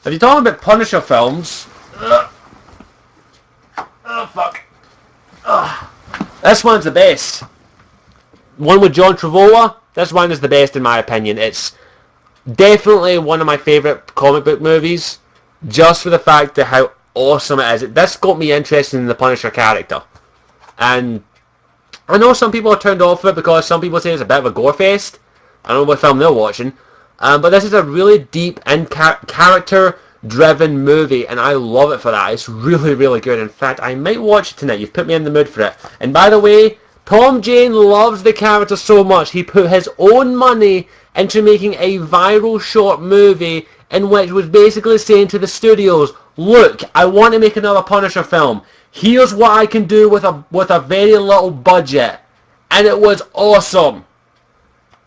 If you're talking about Punisher films... Oh, fuck. This one's the best. One with John Travolta, this one is the best in my opinion. It's definitely one of my favourite comic book movies, just for the fact of how awesome it is. This got me interested in the Punisher character. And I know some people are turned off it because some people say it's a bit of a gore fest. I don't know what film they're watching. But this is a really deep and character-driven movie, and I love it for that. It's really, really good. In fact, I might watch it tonight. You've put me in the mood for it. And by the way, Tom Jane loves the character so much, he put his own money into making a viral short movie in which was basically saying to the studios, look, I want to make another Punisher film. Here's what I can do with a very little budget. And it was awesome.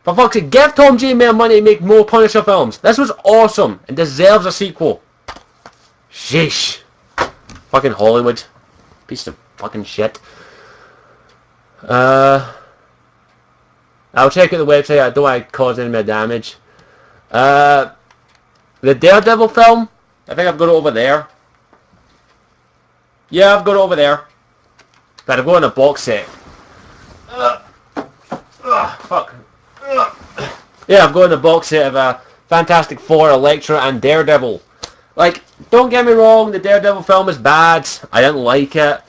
For fuck's sake, give Tom Jane more money to make more Punisher films. This was awesome and deserves a sequel. Sheesh. Fucking Hollywood. Piece of fucking shit. I'll check out the website. I don't want to cause any more damage. The Daredevil film. I think I've got it over there. Yeah, I've got it over there. But I've got a box set. Fuck. Yeah, I've got a box set of Fantastic Four, Elektra, and Daredevil. Like, don't get me wrong, the Daredevil film is bad. I didn't like it.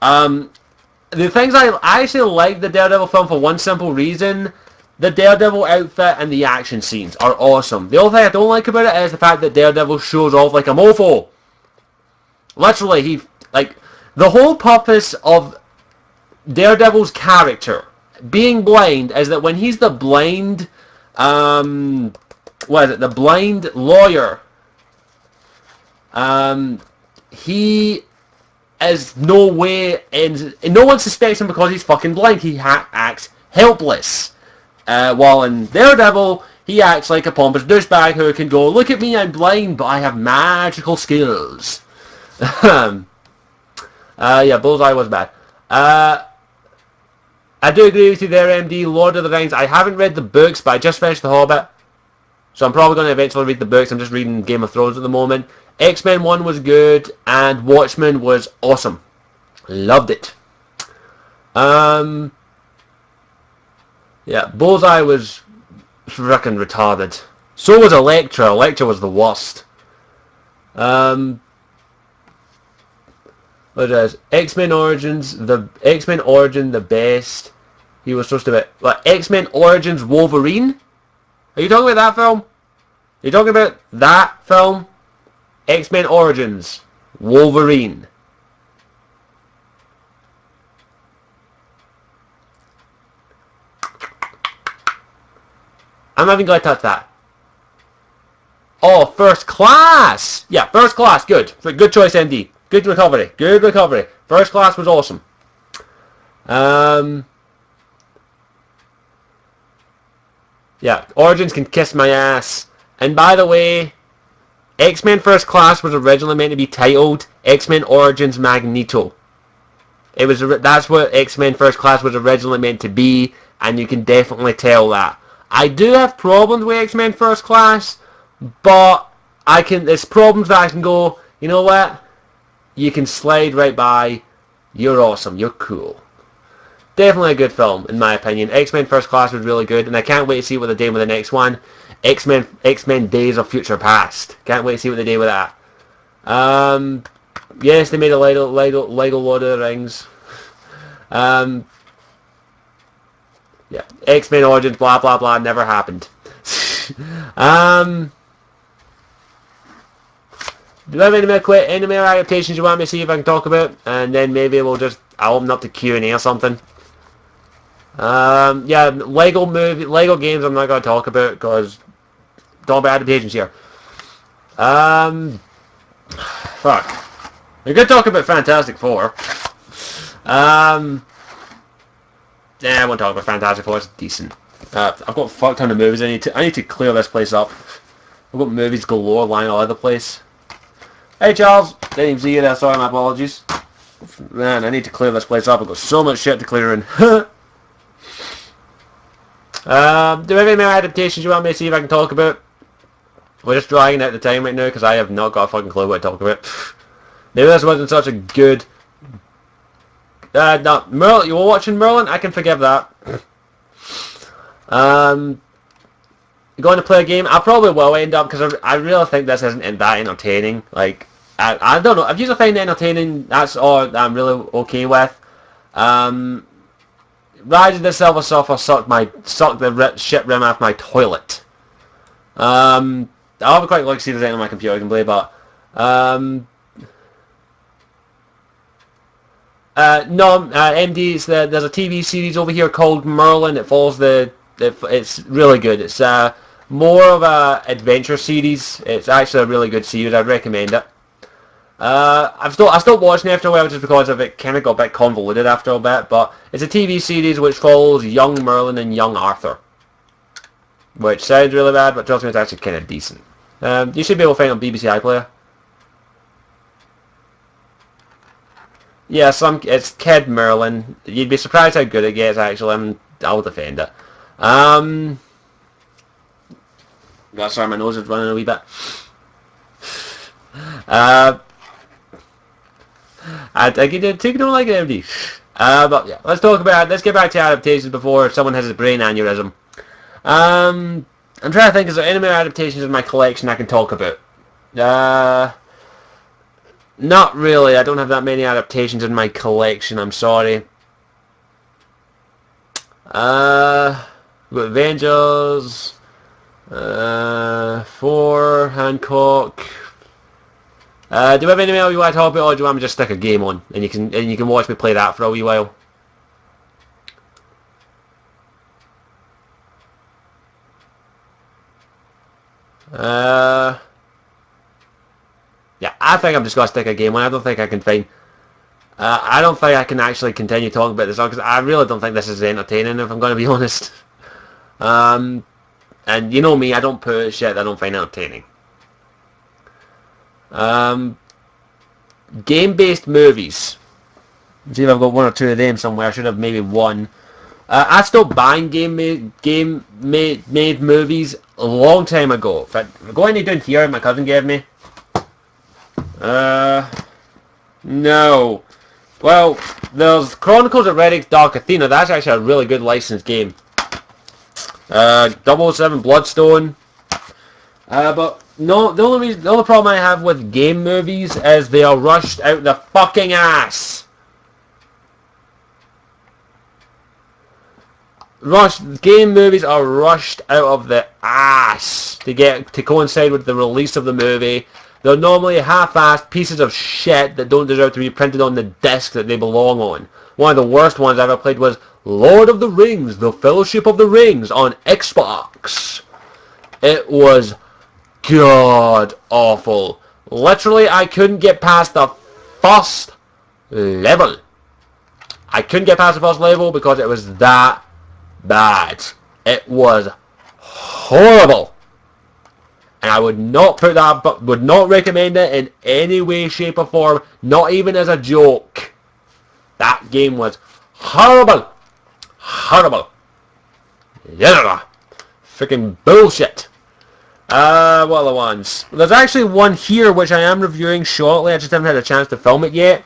The things I actually like the Daredevil film for one simple reason. The Daredevil outfit and the action scenes are awesome. The only thing I don't like about it is the fact that Daredevil shows off like a mofo. Literally, the whole purpose of Daredevil's character being blind is that when he's the blind, the blind lawyer, he is no way, no one suspects him because he's fucking blind. He acts helpless. While in Daredevil, he acts like a pompous douchebag who can go, look at me, I'm blind, but I have magical skills. Yeah, Bullseye was bad. I do agree with you there, MD. Lord of the Rings, I haven't read the books, but I just finished The Hobbit. So I'm probably going to eventually read the books. I'm just reading Game of Thrones at the moment. X-Men 1 was good, and Watchmen was awesome. Loved it. Yeah, Bullseye was frickin' retarded. So was Elektra. Elektra was the worst. What is X-Men Origins? The X-Men Origin the best. He was supposed to be X-Men Origins Wolverine. Are you talking about that film? Are you talking about that film? X-Men Origins Wolverine. I'm not even going to touch that. Oh, First Class! Yeah, First Class, good. Good choice, MD. Good recovery. Good recovery. First Class was awesome. Yeah, Origins can kiss my ass. And by the way, X-Men First Class was originally meant to be titled X-Men Origins Magneto. That's what X-Men First Class was originally meant to be, and you can definitely tell that. I do have problems with X-Men First Class, but there's problems that I can go, you know what? You can slide right by. You're awesome. You're cool. Definitely a good film, in my opinion. X-Men First Class was really good, and I can't wait to see what they're doing with the next one. X-Men Days of Future Past. Can't wait to see what they do with that. Yes, they made a Lego Lord of the Rings. Yeah, X-Men Origins, blah blah blah, never happened. Do I have any more adaptations you want me to see if I can talk about? And then maybe I'll open up the Q&A or something. Yeah, Lego games I'm not going to talk about because don't about adaptations here. Fuck. We could talk about Fantastic Four. Yeah, I won't talk about Fantastic Four. It's decent. I've got a fuck ton of movies. I need to clear this place up. I've got movies galore lying all over the place. Hey Charles, didn't even see you there. Sorry, my apologies. Man, I need to clear this place up. I've got so much shit to clear in. Do we have any more adaptations you want me to see if I can talk about? We're just dragging out the time right now because I have not got a fucking clue what to talk about. Maybe this wasn't such a good... no, Merlin, you were watching Merlin? I can forgive that. Going to play a game? I probably will end up because I really think this isn't that entertaining. Like, I don't know. If you find it entertaining, that's all I'm really okay with. Rise of the Silver Surfer sucked the shit rim off my toilet. I would quite like to see if there's anything on my computer I can play, but no, MD, there's a TV series over here called Merlin. It follows it's really good. It's more of a adventure series. It's actually a really good series. I'd recommend it. I stopped watching after a while just because of it kind of got a bit convoluted after a bit, but it's a TV series which follows young Merlin and young Arthur. Which sounds really bad, but trust me, it's actually kind of decent. You should be able to find it on BBC iPlayer. Yeah, it's Kid Merlin. You'd be surprised how good it gets, actually. I'll defend it. Sorry, my nose is running a wee bit. I take it don't like it, MD. But yeah, let's get back to adaptations before someone has a brain aneurysm. I'm trying to think, is there any more adaptations in my collection I can talk about? Not really. I don't have that many adaptations in my collection, I'm sorry. We've got Avengers, 4, Hancock. Do you have any more you want to talk about, or do you want me to just stick a game on and you can watch me play that for a wee while? Yeah, I think I'm just gonna stick a game on. I don't think I can find. I don't think I can actually continue talking about this song because I really don't think this is entertaining. If I'm going to be honest, and you know me, I don't put shit that I don't find entertaining. Game-based movies. Let's see if I've got one or two of them somewhere. I should have maybe one. I stopped buying game-made movies a long time ago. In fact, I'm going down here. My cousin gave me. No. Well, there's Chronicles of Riddick's Dark Athena. That's actually a really good licensed game. 007 Bloodstone. But no, the only problem I have with game movies is they are rushed out the fucking ass. Game movies are rushed out of the ass to coincide with the release of the movie. They're normally half-assed pieces of shit that don't deserve to be printed on the disc that they belong on. One of the worst ones I ever played was Lord of the Rings, The Fellowship of the Rings on Xbox. It was god awful. Literally, I couldn't get past the first level. I couldn't get past the first level because it was that bad. It was horrible. And I would not would not recommend it in any way, shape or form, not even as a joke. That game was horrible. Horrible. Yeah. Freaking bullshit. What are the ones? There's actually one here which I am reviewing shortly. I just haven't had a chance to film it yet.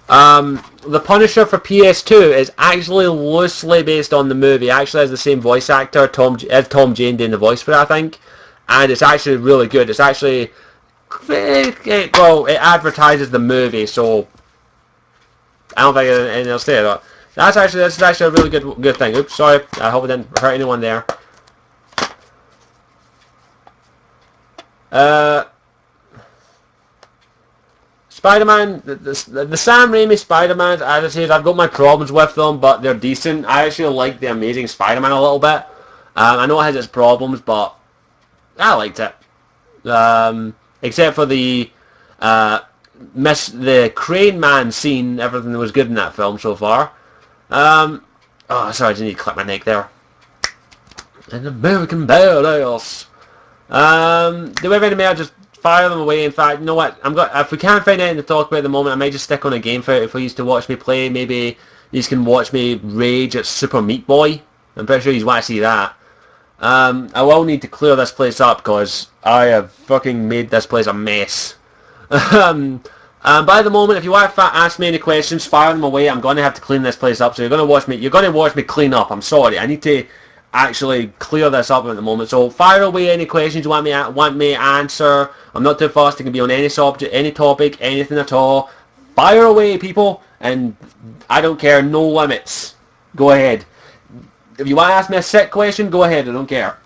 The Punisher for PS2 is actually loosely based on the movie. It actually has the same voice actor, Tom Jane doing the voice for it, I think. And it's actually really good. It's actually, well, it advertises the movie, so I don't think anything else to say that. That's actually a really good thing. Oops, sorry. I hope it didn't hurt anyone there. Spider-Man, the Sam Raimi Spider-Mans, as I said, I've got my problems with them, but they're decent. I actually like the Amazing Spider-Man a little bit. I know it has its problems, but I liked it. Except for the Crane Man scene, everything was good in that film so far. Oh, sorry, I just need to clip my neck there. An American Badass. Do we have any more? Just fire them away. In fact, you know what? If we can't find anything to talk about at the moment, I might just stick on a game for it. If we used to watch me play, maybe you can watch me rage at Super Meat Boy. I'm pretty sure you want to see that. I will need to clear this place up because I have fucking made this place a mess. By the moment, if you want to ask me any questions, fire them away. I'm going to have to clean this place up. So you're going to watch me clean up. I'm sorry. I need to actually clear this up at the moment. So fire away any questions you want me to answer. I'm not too fast. It can be on any subject, any topic, anything at all. Fire away, people, and I don't care. No limits. Go ahead. If you want to ask me a sick question, go ahead. I don't care.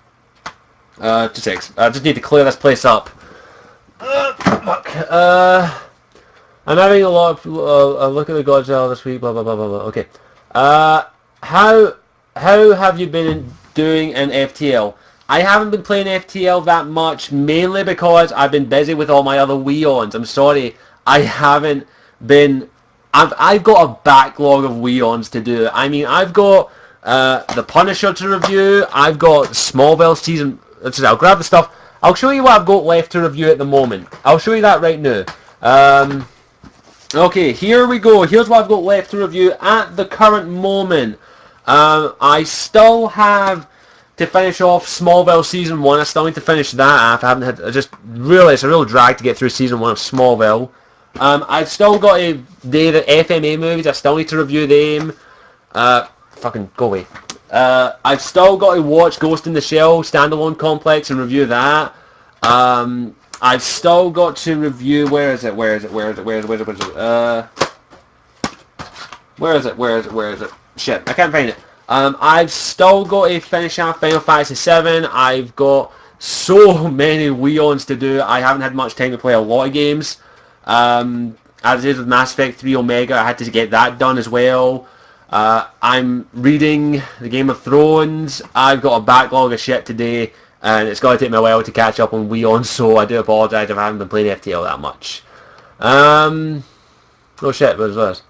To 6. I just need to clear this place up. Fuck. I'm having a lot of a look at the Godzilla this week. Blah blah blah blah blah. Okay. How have you been doing in FTL? I haven't been playing FTL that much, mainly because I've been busy with all my other Wii-ons. I'm sorry, I haven't been. I've got a backlog of Wii-ons to do. I mean, I've got The Punisher to review. I've got Smallville season. I'll grab the stuff. I'll show you what I've got left to review at the moment. I'll show you that right now. Okay, here we go. Here's what I've got left to review at the current moment. I still have to finish off Smallville Season 1. I still need to finish that off. I haven't had... it's a real drag to get through Season 1 of Smallville. I've still got to do the FMA movies. I still need to review them. Fucking go away. I've still got to watch Ghost in the Shell standalone complex and review that. I've still got to review. Where is it? Shit, I can't find it. I've still got to finish off Final Fantasy 7. I've got so many Weons to do. I haven't had much time to play a lot of games. As it is with Mass Effect 3 Omega, I had to get that done as well. I'm reading the Game of Thrones. I've got a backlog of shit today, and it's going to take me a while to catch up on Weon, so I do apologise if I haven't been playing FTL that much. Oh shit, what is this?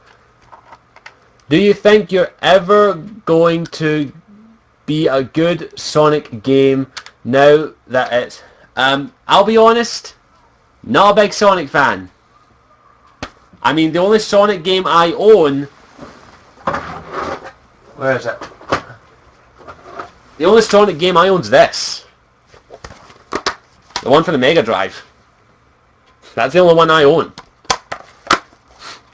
Do you think you're ever going to be a good Sonic game now that it's... I'll be honest, not a big Sonic fan. I mean, the only Sonic game I own... Where is it? The only Sonic game I own is this. The one for the Mega Drive. That's the only one I own.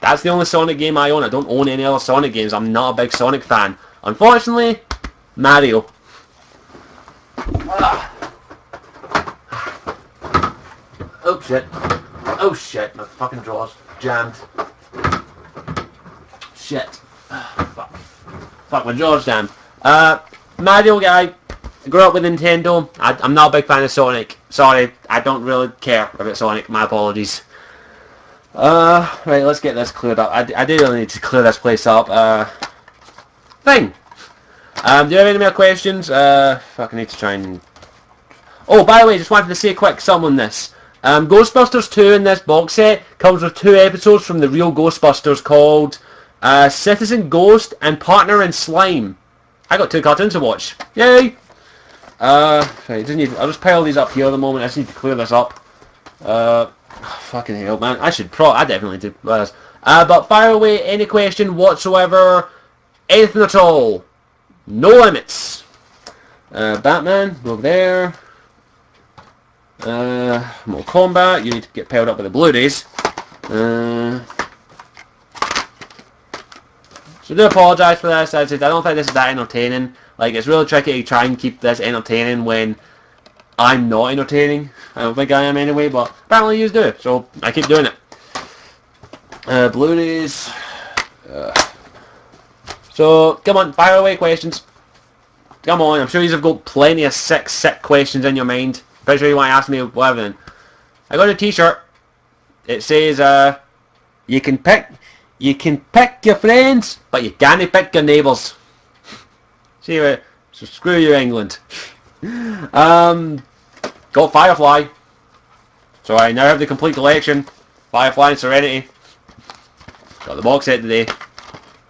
That's the only Sonic game I own. I don't own any other Sonic games. I'm not a big Sonic fan. Unfortunately, Mario. Oh shit. Oh shit, my fucking drawers jammed. Shit. Fuck. Fuck, my drawers jammed. Mario guy. I grew up with Nintendo. I'm not a big fan of Sonic. Sorry, I don't really care about Sonic. My apologies. Right, let's get this cleared up. I do really need to clear this place up. Thing. Do you have any more questions? Fuck, I need to try and... Oh, by the way, just wanted to say a quick sum on this. Ghostbusters 2 in this box set comes with 2 episodes from the real Ghostbusters called Citizen Ghost and Partner in Slime. I got 2 cartoons to watch. Yay! Right, I'll just pile these up here at the moment. I just need to clear this up. Fucking hell, man. I definitely do. But fire away any question whatsoever. Anything at all. No limits. Batman, over there. Mortal Kombat, you need to get piled up with the Blu-rays. So do apologise for this. I don't think this is that entertaining. Like, it's really tricky to try and keep this entertaining when I'm not entertaining. I don't think I am anyway, but apparently you do, so I keep doing it. Blu-rays. So, come on, fire away questions. Come on, I'm sure you've got plenty of sick questions in your mind. Pretty sure you want to ask me whatever then. I got a t-shirt. It says, you can pick your friends, but you can't pick your neighbours. See you, so screw you, England. Got Firefly. So I now have the complete collection. Firefly and Serenity. Got the box set today.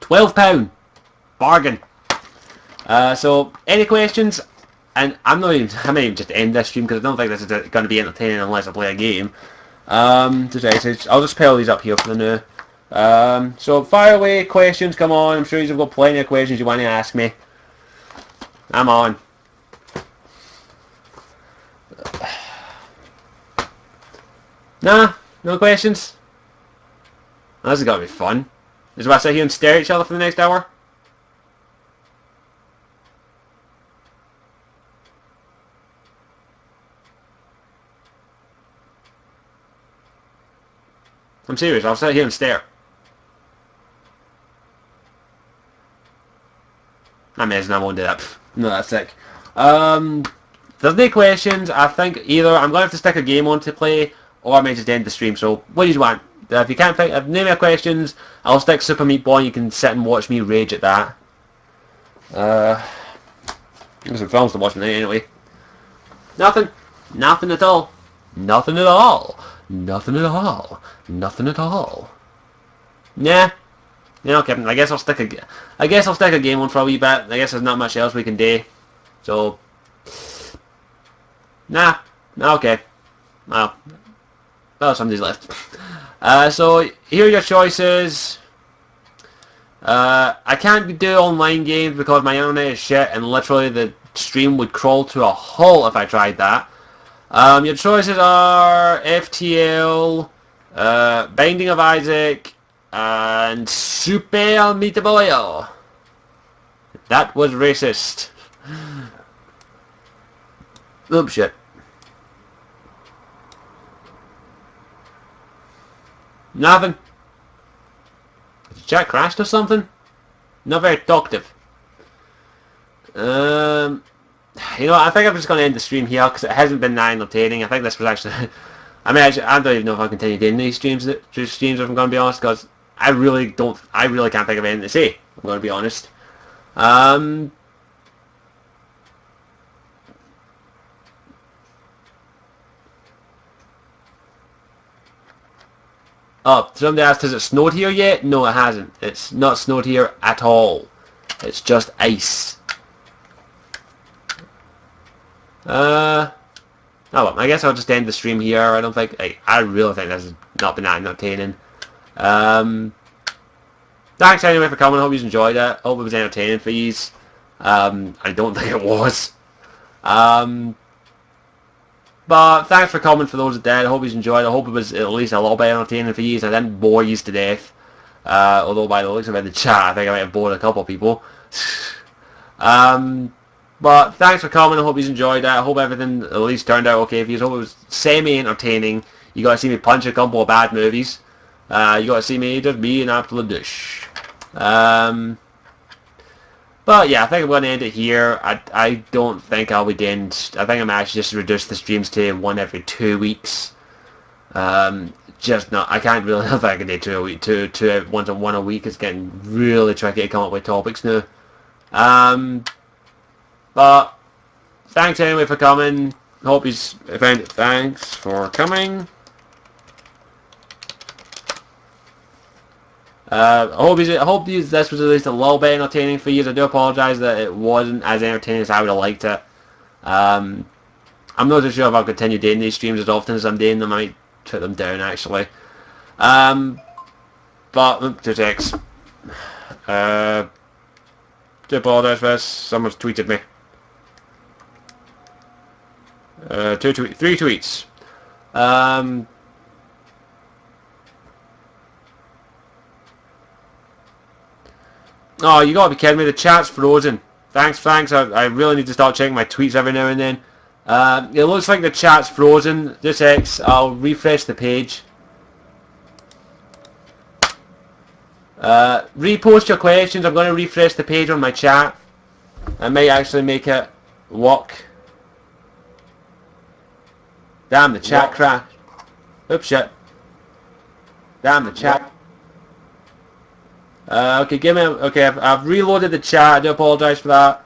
£12. Bargain. So, any questions? And I may even just end this stream because I don't think this is going to be entertaining unless I play a game. I'll just pile these up here for the new. So fire away questions, come on. I'm sure you've got plenty of questions you want to ask me. I'm on. Nah, no questions? This is going to be fun. Is we sit here and stare at each other for the next hour? I'm serious, I'll sit here and stare. I'm amazing, I won't do that. No, that's sick. There's no questions. I think either I'm going to have to stick a game on to play, or I may just end the stream, so what do you want? If you can't think of any more questions, I'll stick Super Meat Boy and you can sit and watch me rage at that. There's some films to watch tonight anyway. Nothing. Nothing at all. Nothing at all. Nothing at all. Nothing at all. Nah. Yeah, okay. I guess I'll stick a game on for a wee bit. I guess there's not much else we can do. So nah. Okay. Well, somebody's left. So here are your choices. I can't do online games because my internet is shit and literally the stream would crawl to a halt if I tried that. Your choices are FTL, Binding of Isaac, and Super Meat Boy. That was racist. Oops, shit. Nothing. Has the chat crashed or something? Not very talkative. You know what, I think I'm just going to end the stream here because it hasn't been that entertaining. I think this was actually... I mean, I don't even know if I'll continue doing these streams if I'm going to be honest, because I really can't think of anything to say, I'm going to be honest. Oh, somebody asked, has it snowed here yet? No, it hasn't. It's not snowed here at all. It's just ice. Oh well, I guess I'll just end the stream here. I really think this has not been that entertaining. Thanks anyway for coming. Hope you enjoyed it. Hope it was entertaining for you. I don't think it was. But thanks for coming for those that did. I hope you enjoyed it. I hope it was at least a little bit entertaining for you. I didn't bore you to death. Although by the looks of it in the chat, I think I might have bored a couple of people. But thanks for coming. I hope you enjoyed it. I hope everything at least turned out okay for you. I hope it was semi-entertaining. You got to see me punch a couple of bad movies. You got to see me just be an absolute douche. But yeah, I think I'm going to end it here. I don't think I'll be doing... I think I'm actually just reduce the streams to one every 2 weeks. Just not... I can't really... I think I can do two a week. One a week. It's getting really tricky to come up with topics now. But thanks anyway for coming. Hope you found it. Thanks for coming. I hope this was at least a little bit entertaining for you. I do apologise that it wasn't as entertaining as I would have liked it. I'm not too sure if I'll continue doing these streams as often as I'm doing them. I might put them down actually. But 2 secs. Do apologise for this. Someone's tweeted me. 3 tweets. Oh, you gotta be kidding me, the chat's frozen. Thanks, I really need to start checking my tweets every now and then. It looks like the chat's frozen. This X, I'll refresh the page. Repost your questions. I'm going to refresh the page on my chat. I may actually make it work. Damn, the chat crashed. Oops, shit. Damn, the chat. Okay, give me. Okay, I've reloaded the chat. I do apologise for that.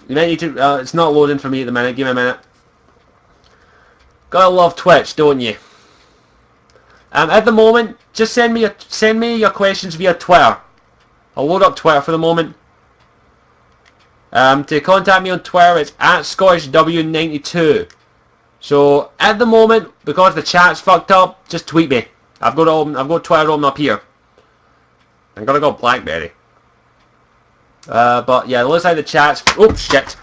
You might need to. It's not loading for me at the minute. Give me a minute. Gotta love Twitch, don't you? At the moment, just send me your questions via Twitter. I'll load up Twitter for the moment. To contact me on Twitter, it's @ScottishW92. So at the moment, because the chat's fucked up, just tweet me. I've got Twitter open up here. I'm gonna go BlackBerry. But yeah, it looks like the chat's... Oops, shit.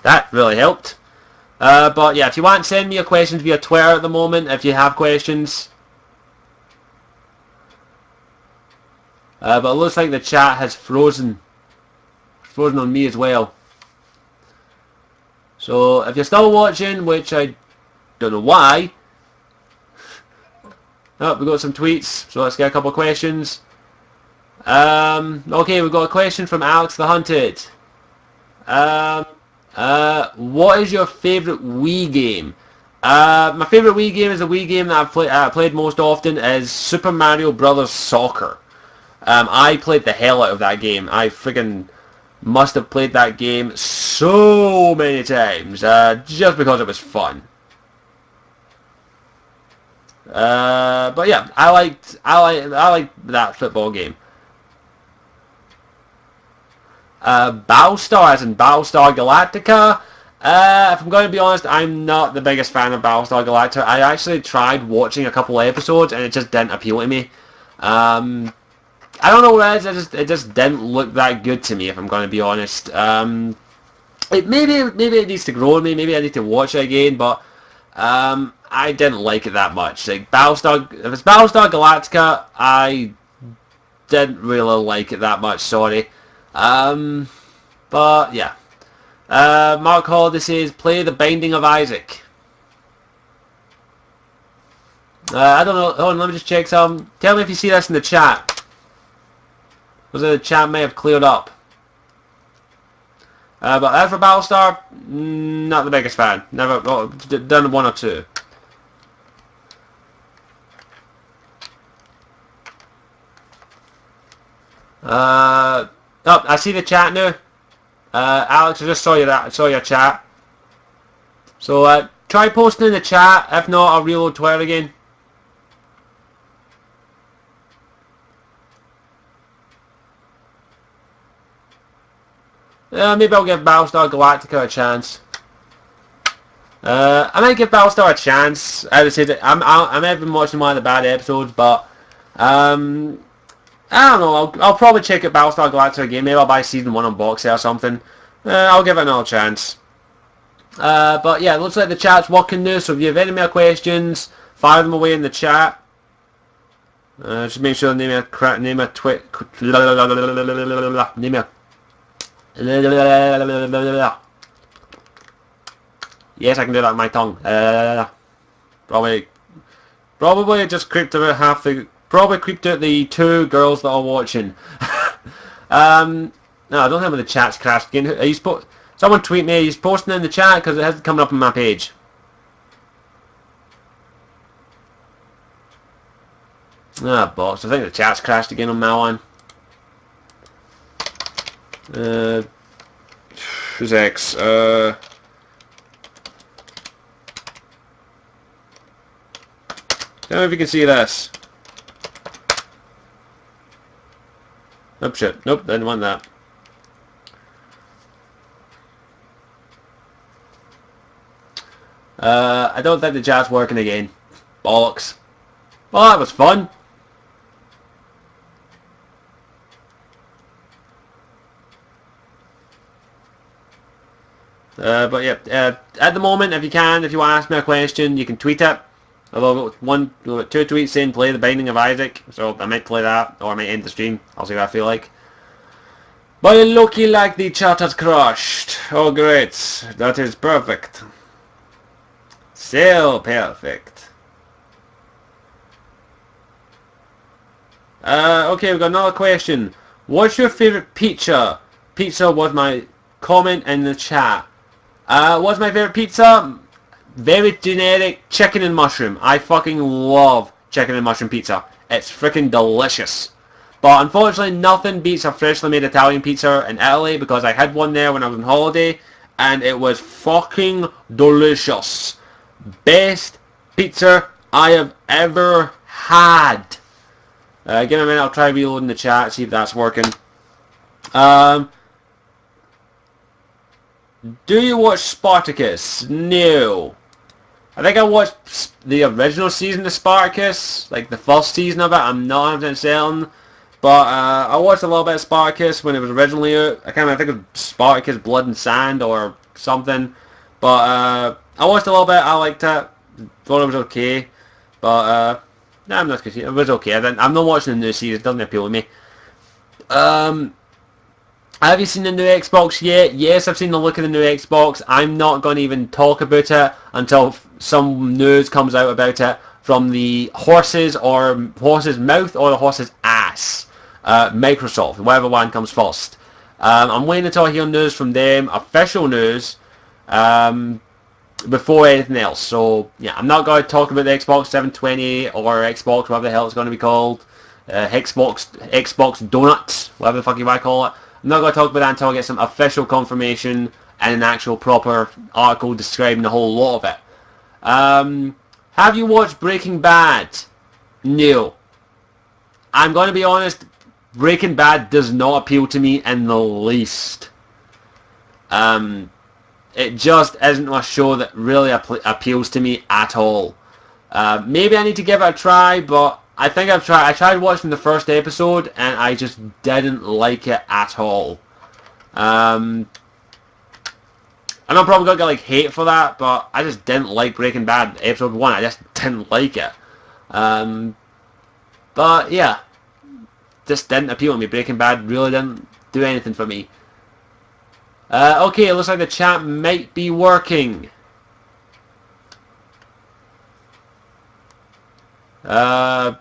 That really helped. But yeah, if you want, send me your questions via Twitter at the moment, if you have questions. But it looks like the chat has frozen. Frozen on me as well. So if you're still watching, which I don't know why. Oh, we got some tweets, so let's get a couple of questions. Okay, we've got a question from Alex the Hunted. What is your favourite Wii game? My favourite Wii game is a Wii game that I've played most often is Super Mario Brothers Soccer. I played the hell out of that game. I friggin' must have played that game so many times, just because it was fun. But yeah, I liked that football game. Battlestar, as in Battlestar Galactica. If I'm going to be honest, I'm not the biggest fan of Battlestar Galactica. I actually tried watching a couple of episodes and it just didn't appeal to me. I don't know what it is, it just didn't look that good to me, if I'm going to be honest. maybe it needs to grow on me. Maybe I need to watch it again, but I didn't like it that much. Like Battlestar, if it's Battlestar Galactica, I didn't really like it that much. Sorry, but yeah. Mark Holiday says, play The Binding of Isaac. I don't know. Hold on, let me just check some. Tell me if you see this in the chat. Because the chat may have cleared up. But as for Battlestar, not the biggest fan. Never done one or two. Oh, I see the chat now. Alex, I just saw your chat. So try posting in the chat. If not, I'll reload Twitter again. Maybe I'll give Battlestar Galactica a chance. I might give Battlestar a chance. I would say that I may have been watching one of the bad episodes, but I don't know. I'll probably check out Battlestar Galactica again. Maybe I'll buy season 1 on box set or something. I'll give it another chance. But yeah, it looks like the chat's working now. So if you have any more questions, fire them away in the chat. Just make sure to name a tweet. Name a. Yes, I can do that with my tongue. Probably just creeped out half the. Probably creeped out the 2 girls that are watching. No, I don't have the chat's crashed again. Someone tweet me. He's posting in the chat because it hasn't come up on my page. Box. I think the chat's crashed again on my one. Who's X? Don't know if you can see this. Oh shit. Nope, didn't want that. I don't think the chat's working again. Bollocks. Well, that was fun. But yeah, at the moment, if you want to ask me a question, you can tweet it. Although I've got 2 tweets saying play The Binding of Isaac, so I might play that, or I might end the stream. I'll see what I feel like. But it looking like the chat has crashed. Oh great, that is perfect. So perfect. Okay, we've got another question. What's your favourite pizza? Pizza was my comment in the chat. What's my favourite pizza? Very generic chicken and mushroom. I fucking love chicken and mushroom pizza. It's freaking delicious. But unfortunately, nothing beats a freshly made Italian pizza in Italy because I had one there when I was on holiday and it was fucking delicious. Best pizza I have ever had. Give me a minute, I'll try reloading the chat, see if that's working. Do you watch Spartacus? No. I think I watched the original season of Spartacus, like the first season of it. I'm not 100% certain. But I watched a little bit of Spartacus when it was originally out. I can't remember, I think it was Spartacus Blood and Sand or something. But I watched a little bit, I liked it. Thought it was okay. But nah, I'm not gonna see it. It was okay. I'm not watching the new season, it doesn't appeal to me. Have you seen the new Xbox yet? Yes, I've seen the look of the new Xbox. I'm not going to even talk about it until some news comes out about it from the horse's mouth or the horse's ass. Microsoft, whatever one comes first. I'm waiting until I hear news from them, official news, before anything else. So, yeah, I'm not going to talk about the Xbox 720 or Xbox, whatever the hell it's going to be called. Xbox Donuts, whatever the fuck you might call it. I'm not going to talk about that until I get some official confirmation and an actual proper article describing the whole lot of it. Have you watched Breaking Bad? No. I'm going to be honest, Breaking Bad does not appeal to me in the least. It just isn't a show that really appeals to me at all. Maybe I need to give it a try, but I think I tried watching the first episode and I just didn't like it at all. And I'm probably gonna get like hate for that, but I just didn't like Breaking Bad episode 1. I just didn't like it. But yeah, just didn't appeal to me. Breaking Bad really didn't do anything for me. Okay, it looks like the chat might be working. I'm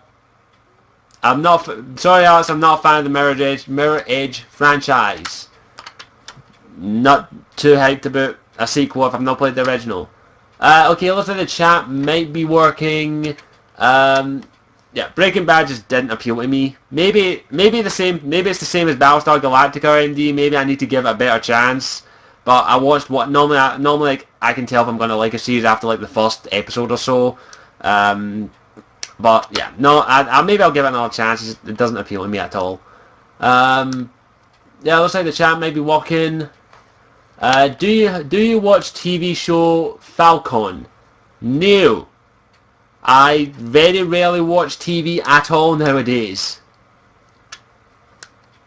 not. Sorry, Alex. I'm not a fan of the Mirror Edge franchise. Not too hyped about a sequel if I've not played the original. Okay, looks like the chat might be working. Yeah, Breaking Bad just didn't appeal to me. Maybe the same. Maybe it's the same as Battlestar Galactica or MD. Maybe I need to give it a better chance. But I watched what normally like, I can tell if I'm gonna like a series after like the first episode or so. But yeah, no, maybe I'll give it another chance. It doesn't appeal to me at all. Yeah, looks like the chat might be working. Do you watch TV show Falcon? No. I very rarely watch TV at all nowadays.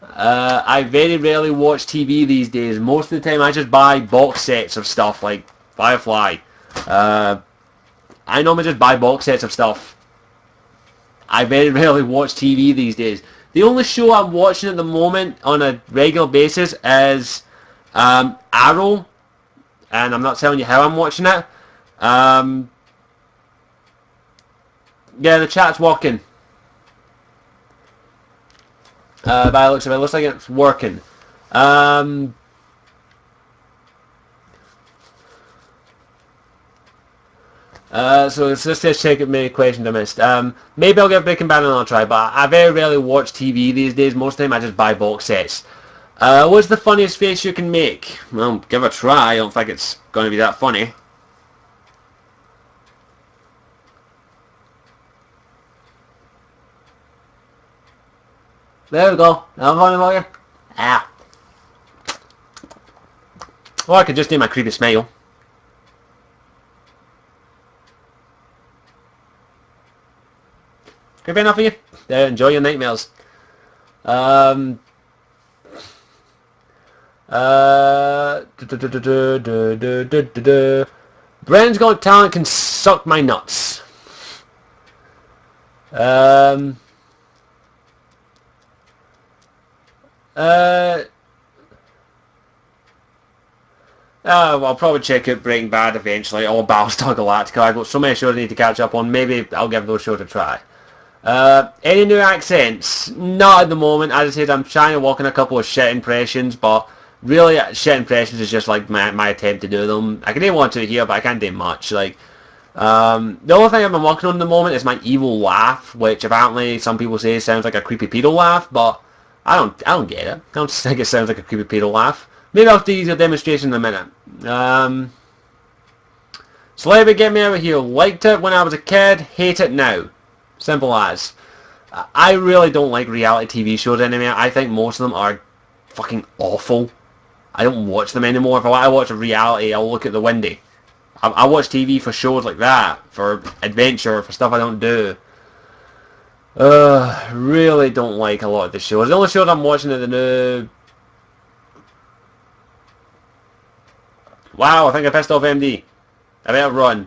I very rarely watch TV these days. Most of the time I just buy box sets of stuff like Firefly. I normally just buy box sets of stuff. I very rarely watch TV these days. The only show I'm watching at the moment on a regular basis is Arrow, and I'm not telling you how I'm watching it. Yeah, the chat's working. By the looks of it, looks like it's working. So let's just check out many questions I missed. Maybe I'll give Breaking Bad another try, but I very rarely watch TV these days. Most of the time I just buy box sets. What's the funniest face you can make? Well, give it a try. I don't think it's going to be that funny. There we go. Now funny for you. Ah. Or I could just do my creepy smile. Creepy enough for you? Enjoy your nightmares. Brand's Got Talent can suck my nuts. Well, I'll probably check out Breaking Bad eventually, or Battlestar Galactica. I've got so many shows I need to catch up on. Maybe I'll give those shows a try. Any new accents? Not at the moment. As I said, I'm trying to work on a couple of shit impressions, but really, shit impressions is just like my attempt to do them. I can do one or two here, but I can't do much. Like, the only thing I've been working on at the moment is my evil laugh, which apparently some people say sounds like a creepy pedo laugh, but I don't get it. I don't think it sounds like a creepy pedo laugh. Maybe I'll do a demonstration in a minute. Celebrity Get Me Out of Here. Liked it when I was a kid, hate it now. Simple as. I really don't like reality TV shows anymore. I think most of them are fucking awful. I don't watch them anymore. If I watch a reality, I'll look at the windy. I watch TV for shows like that, for adventure, for stuff I don't do. Really don't like a lot of the shows. The only shows I'm watching are the new... Wow, I think I pissed off MD. I better run.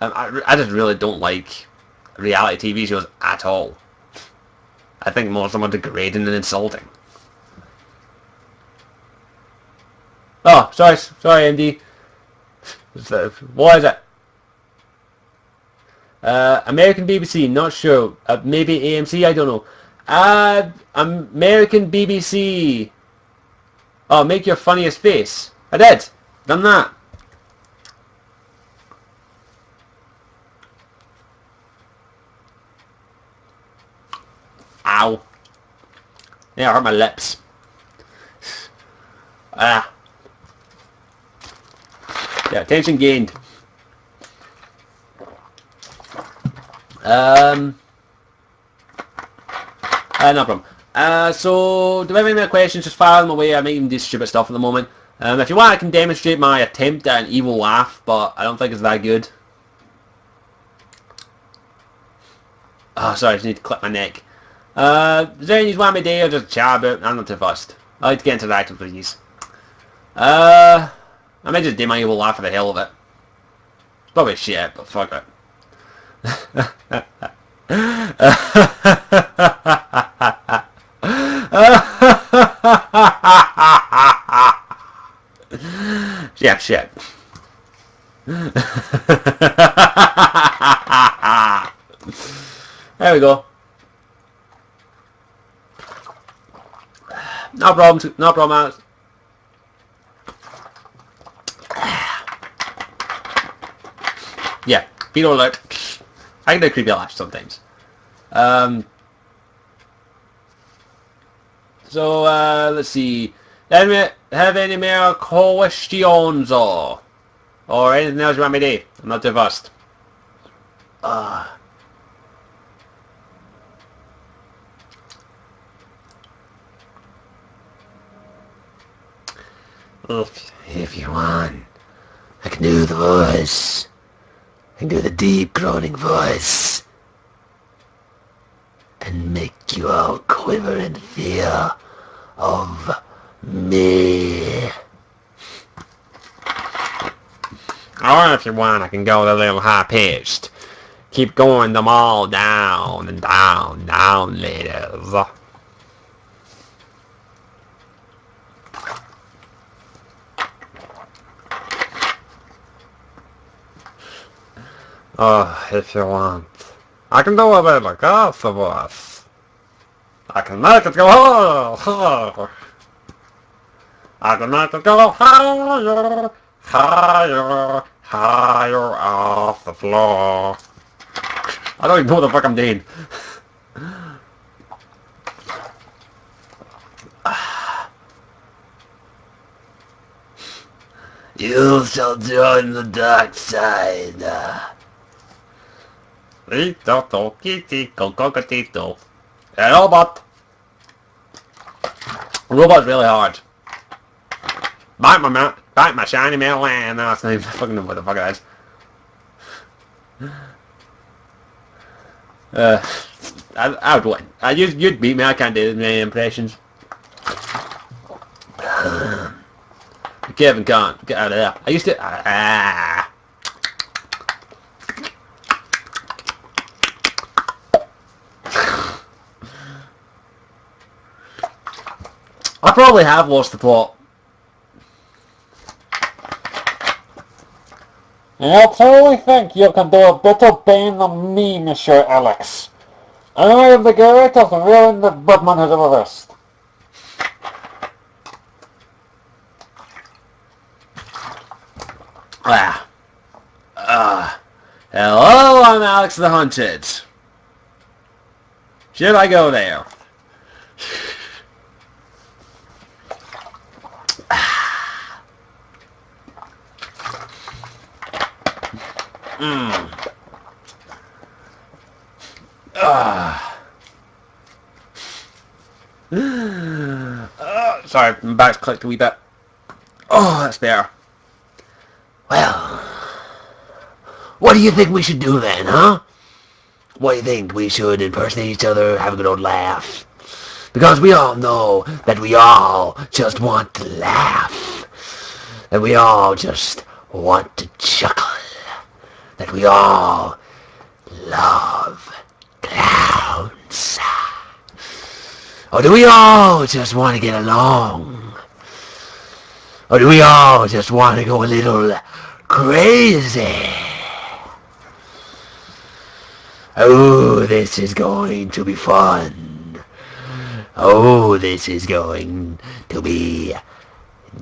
I just really don't like reality TV shows at all. I think most of them are degrading and insulting. Oh, sorry, MD. What is it? American BBC, not sure. Maybe AMC, I don't know. American BBC. Oh, make your funniest face. I did. Done that. Ow. Yeah, I hurt my lips. Ah. Yeah, attention gained. No problem. So, do we have any more questions? Just fire them away. I'm making this stupid stuff at the moment. If you want, I can demonstrate my attempt at an evil laugh, but I don't think it's that good. Oh, sorry, I just need to clip my neck. Is there anything you want me to do or just chat about? I'm not too fussed. I like to get interactive with these. I might just do my evil laugh for the hell of it. It's probably shit, but fuck it. Yeah, shit. There we go. No problem, Alex. Yeah, video alert. I can do creepy laugh sometimes. So, let's see. Have any more questions or anything else you want me to do? I'm not too fussed. If you want, I can do the voice. I can do the deep groaning voice. And make you all quiver in fear of me. Or if you want, I can go a little high-pitched. Keep going them all down and down, down, ladies. Oh, if you want. I can do a bit like that of us. I can make it go higher. I can make it go higher, higher, higher off the floor. I don't even know what the fuck I'm doing. You shall join the dark side. Tito, kitito, cockatito. Yeah, robot. Robot's really hard. Bite my shiny metal hand. No, that's not even fucking know what the fuck it is. I would win. You'd beat me. I can't do many impressions. Kevin can't get out of there. I used to. I probably have lost the plot. I truly think you can do a better Bane than me, Monsieur Alex. I am the greatest villain that Batman has ever faced. Hello, I'm Alex the Hunted. Should I go there? Sorry, my back's clicked a wee bit. Oh, that's better. Well, what do you think we should do then, huh? What do you think? We should impersonate each other, have a good old laugh. Because we all know that we all just want to laugh. That we all just want to chuckle. That we all love clowns. Or do we all just want to get along? Or do we all just want to go a little crazy? Oh, this is going to be fun. Oh, this is going to be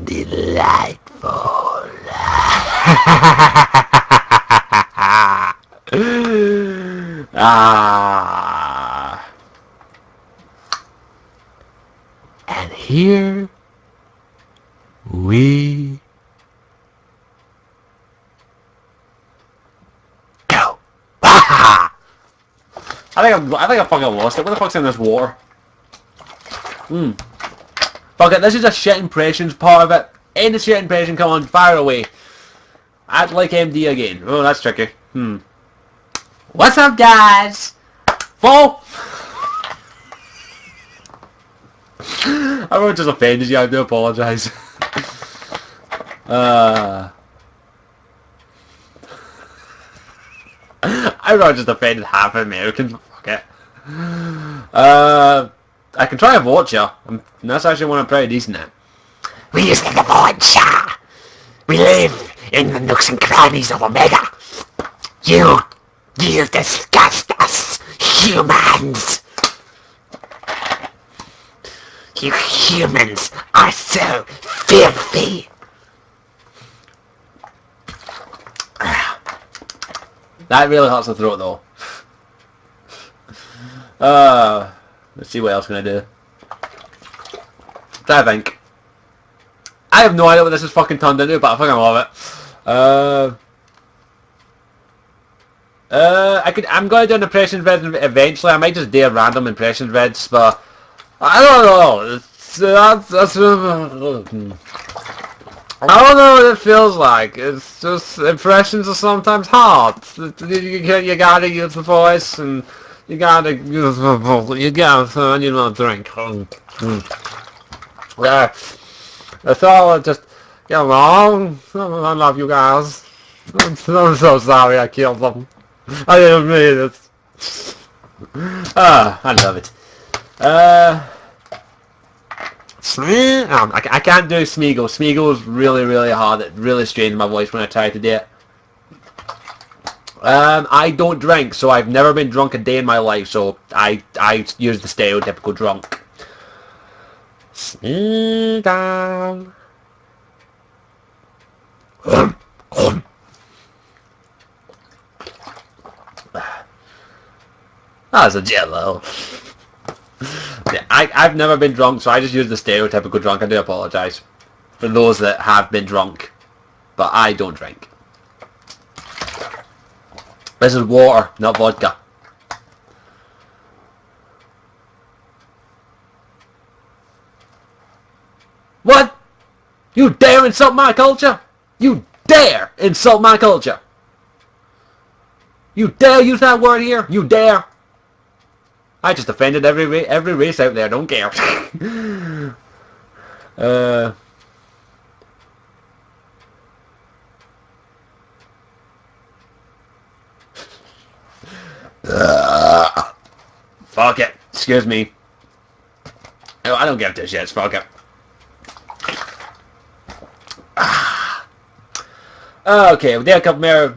delightful. And here we go. I think I fucking lost it. What the fuck's in this water? Fuck it, this is a shit impressions part of it. End the shit impression, come on, fire away. Act like MD again. Oh, that's tricky. What's up, guys? Fall! I won't just offended you, I do apologise. Uh, I just offended half Americans. Fuck it. I can try a vulture. That's actually one I'm pretty decent at. We use the vulture. We live in the nooks and crannies of Omega. You disgust us, humans. You humans are so filthy. That really hurts the throat though. Let's see what else can I do. Try to think. I have no idea what this is fucking turned into, but I fucking love it. I'm going to do an impression vid eventually. I might just do a random impression vids, but I don't know. I don't know what it feels like. It's just impressions are sometimes hard. You gotta use the voice and you gotta use the voice. You gotta you know drink. Yeah, that's all. I just get along. I love you guys. I'm so sorry I killed them. I didn't mean it. I love it. I can't do Smeagol. Smeagol's really, really hard. It really strains my voice when I try to do it. I don't drink, so I've never been drunk a day in my life, so I use the stereotypical drunk. Smeagol. That's a jello. Yeah, I've never been drunk, so I just use the stereotypical drunk. I do apologise for those that have been drunk, but I don't drink. This is water, not vodka. What? You dare insult my culture? You dare insult my culture? You dare use that word here? You dare? I just offended every race out there. Don't care. Fuck it. Excuse me. I don't give two shits. Fuck it. Okay, we did a couple more.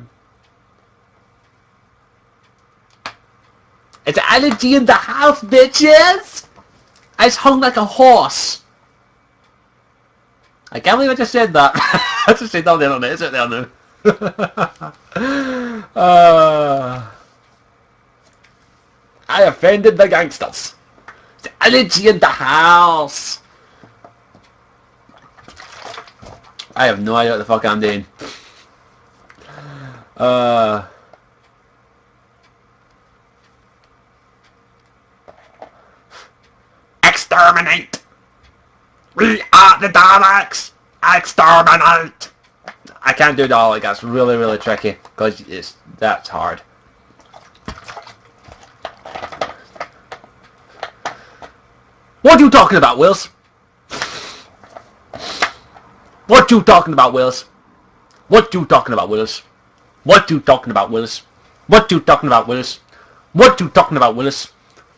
It's allergy in the house, bitches! I just hung like a horse. I can't believe I just said that. I just said that on the internet. It's out there now. I offended the gangsters. It's allergy in the house. I have no idea what the fuck I'm doing. Exterminate! We are the Daleks! Exterminate! I can't do Dalek. That's really, really tricky because that's hard. What are you talking about, Wills? What you talking about, Wills? What you talking about, Willis? What you talking about, Willis? What you talking about, Willis? What you talking about, Willis?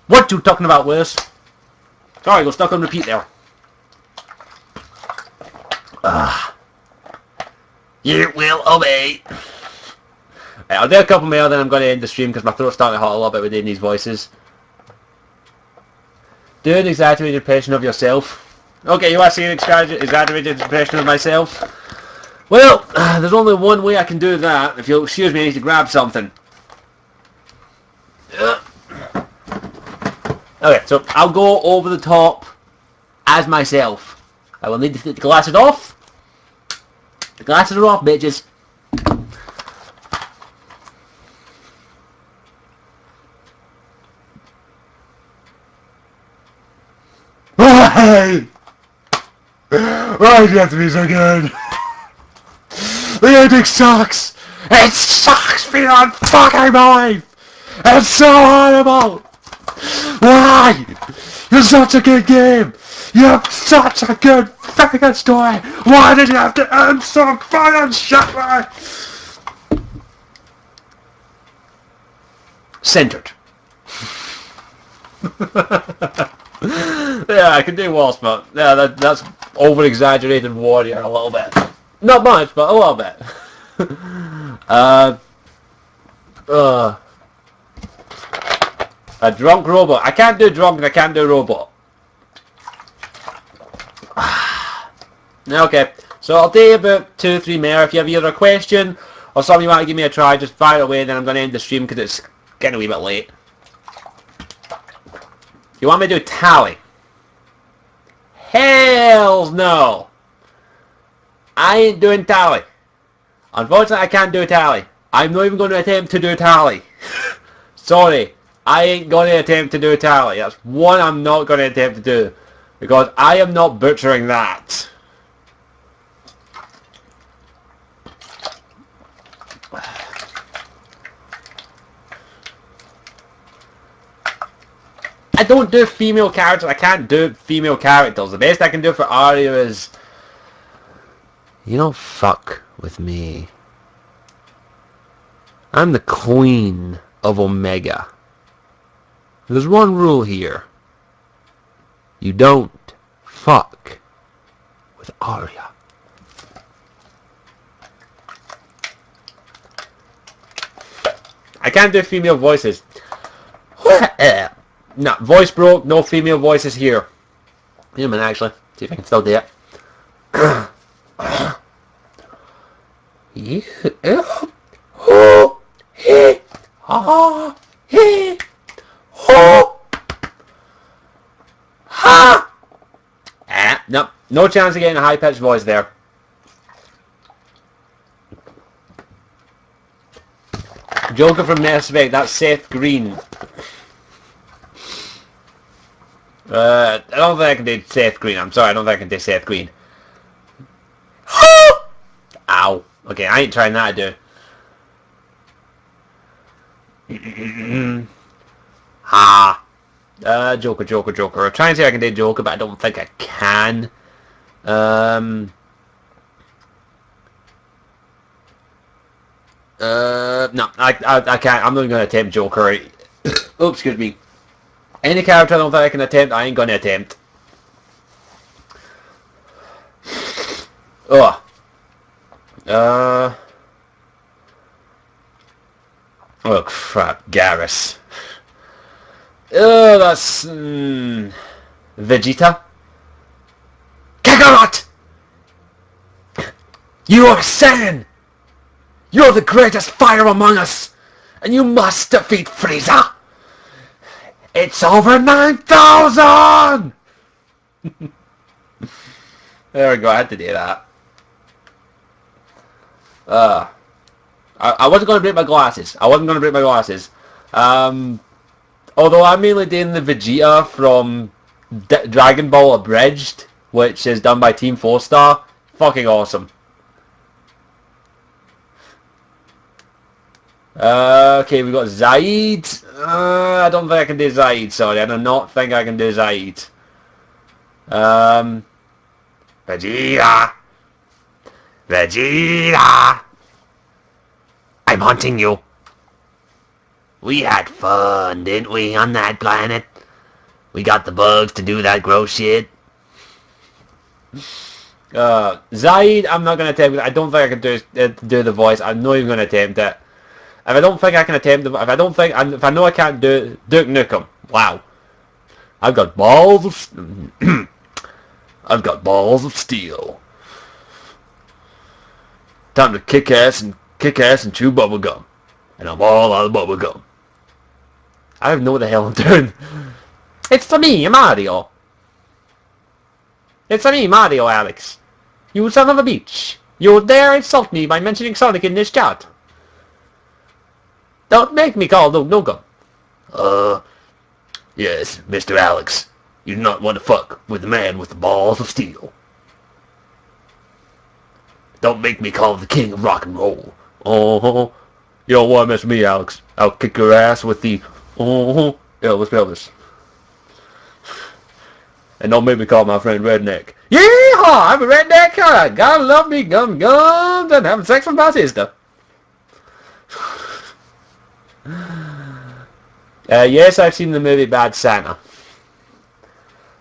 What you talking about, Willis? Sorry, got stuck on repeat there. You will obey. Right, I'll do a couple more, then I'm going to end the stream because my throat's starting to hurt a little bit with doing these voices. Do an exaggerated impression of yourself. Okay, you want to see an exaggerated impression of myself? Well, there's only one way I can do that. If you'll excuse me, I need to grab something. Okay, so I'll go over the top as myself. I will need to take the glasses off. The glasses are off, bitches. Why? Why do you have to be so good? The ending sucks! It sucks beyond fucking belief! It's so horrible! Why? You're such a good game! You have such a good fucking story. Why did you have to end so fucking shitly? Centered. Yeah, I can do waltz, but yeah, that's over-exaggerated warrior a little bit. Not much, but a little bit. A drunk robot. I can't do drunk and I can't do robot. Okay, so I'll do about 2 or 3 more. If you have either a question or something you want to give me a try, just fire it away, then I'm going to end the stream because it's getting a wee bit late. You want me to do tally? Hells no! I ain't doing tally. Unfortunately, I can't do a tally. I'm not even going to attempt to do a tally. Sorry, I ain't going to attempt to do a tally. That's one I'm not going to attempt to do. Because I am not butchering that. I don't do female characters. I can't do female characters. The best I can do for Arya is... You don't fuck with me. I'm the queen of Omega. There's one rule here. You don't fuck with Arya. I can't do female voices. No, voice broke, no female voices here. Wait a minute, actually. See if I can still do it. Nope, no chance of getting a high-pitched voice there. Joker from Mass Effect, that's Seth Green. I don't think I can do Seth Green. I'm sorry, I don't think I can do Seth Green. Ow. Okay, I ain't trying that to do. Joker. I'm trying to say I can do Joker, but I don't think I can. No, I can't. I'm not going to attempt Joker. Oops, excuse me. Any character I don't think I can attempt, I ain't going to attempt. Ugh. Oh crap, Garrus. Oh, that's... Vegeta? Kakarot! You are Saiyan! You're the greatest fighter among us! And you must defeat Frieza! It's over 9,000! There we go, I had to do that. I wasn't going to break my glasses. Although I'm mainly doing the Vegeta from Dragon Ball Abridged, which is done by Team 4-Star. Fucking awesome. Okay, we got Zaid. I don't think I can do Zaid, sorry. I do not think I can do Zaid. Vegeta! I'm hunting you. We had fun, didn't we, on that planet? We got the bugs to do that gross shit. Zaid, I'm not going to attempt it. I don't think I can do the voice. I'm not even going to attempt it. If I don't think I can attempt it, if I know I can't do it, Duke Nukem. Wow. I've got balls of... I've got balls of steel. Time to kick ass and chew bubblegum. And I'm all out of bubblegum. I don't know what the hell I'm doing. It's for me, Mario. It's for me, Mario, Alex. You son of a bitch. You dare insult me by mentioning Sonic in this chat. Don't make me call Duke Nukem. Yes, Mr. Alex. You do not want to fuck with the man with the balls of steel. Don't make me call the king of rock and roll. You don't want to mess with me, Alex. I'll kick your ass with the... Yeah, let's go this. And don't make me call my friend redneck. Yeehaw! I'm a redneck. Gotta love me gum gums and having sex with my sister. Yes, I've seen the movie Bad Santa.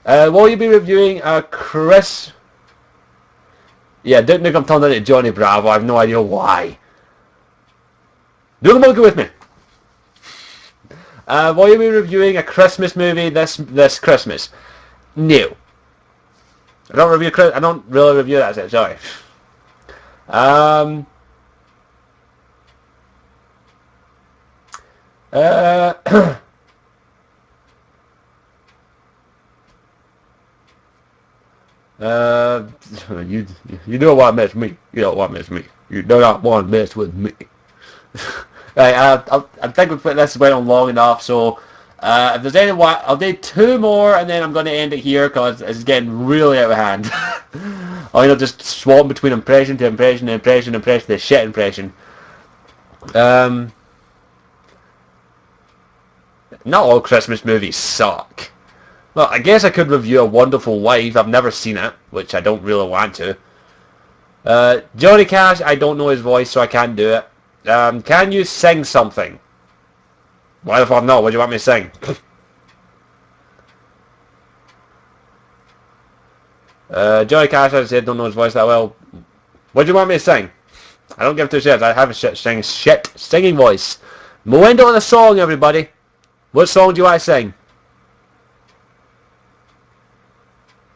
Will you be reviewing Chris... Yeah, don't think I'm turning into Johnny Bravo. I have no idea why. Do the monkey with me. Will you be reviewing a Christmas movie this Christmas? No. I don't really review that. Sorry. You don't want to mess with me. You don't want to mess with me. You do not want to mess with me. Right, I think we've put this went on long enough, so if there's any, I'll do 2 more, and then I'm going to end it here, because it's getting really out of hand. I'll just swap between impression to impression to impression to impression to shit impression. Not all Christmas movies suck. Well, I guess I could review A Wonderful Life. I've never seen it, which I don't really want to. Johnny Cash, I don't know his voice, so I can't do it. Can you sing something? Why the fuck not? What do you want me to sing? Johnny Cash, as I said, don't know his voice that well. What do you want me to sing? I don't give 2 shits. I have a shit singing voice. We'll end on a song, everybody. What song do you want to sing?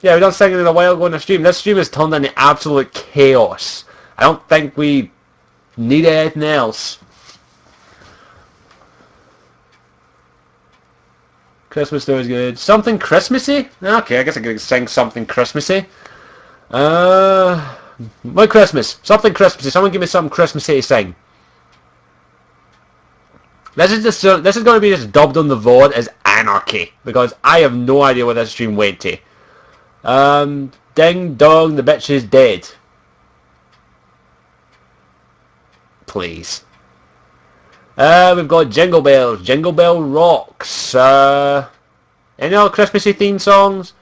Yeah, we done singing in a while ago on the stream. This stream has turned into absolute chaos. I don't think we need anything else. Christmas Story is good. Something Christmassy? Okay, I guess I could sing something Christmassy. What Christmas? Something Christmassy. Someone give me something Christmassy to sing. This is going to be just dubbed on the VOD as Anarchy, because I have no idea what this stream went to. Ding dong, the bitch is dead. Please. We've got Jingle Bells, Jingle Bell Rocks. Any other Christmassy themed songs?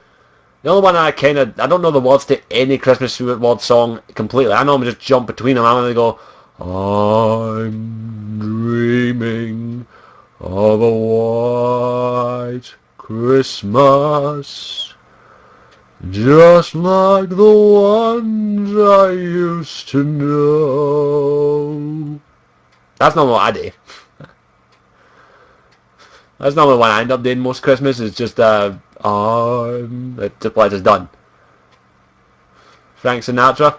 The only one I don't know the words to any Christmas word song completely. I normally just jump between them. I'm going to go, I'm dreaming of a white Christmas, just like the ones I used to know. That's not what I do. That's not what I end up doing most Christmas. It's just it's done. Frank Sinatra.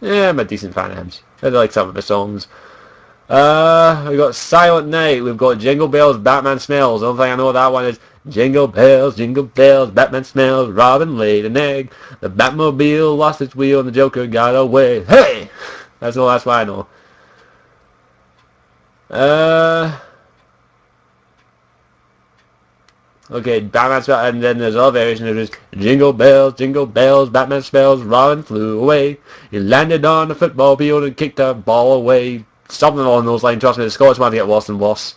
Yeah, I'm a decent fan of him. I like some of his songs. We've got Silent Night. We've got Jingle Bells, Batman Smells. The only thing I know of that one is Jingle Bells, Batman Smells, Robin laid an egg. The Batmobile lost its wheel and the Joker got away. Hey! That's what I know. Okay, Batman Smells, and then there's other version of this. Jingle bells, Batman Smells, Robin flew away. He landed on the football field and kicked a ball away. Something along those lines. Trust me, the Scottish want to get worse and worse.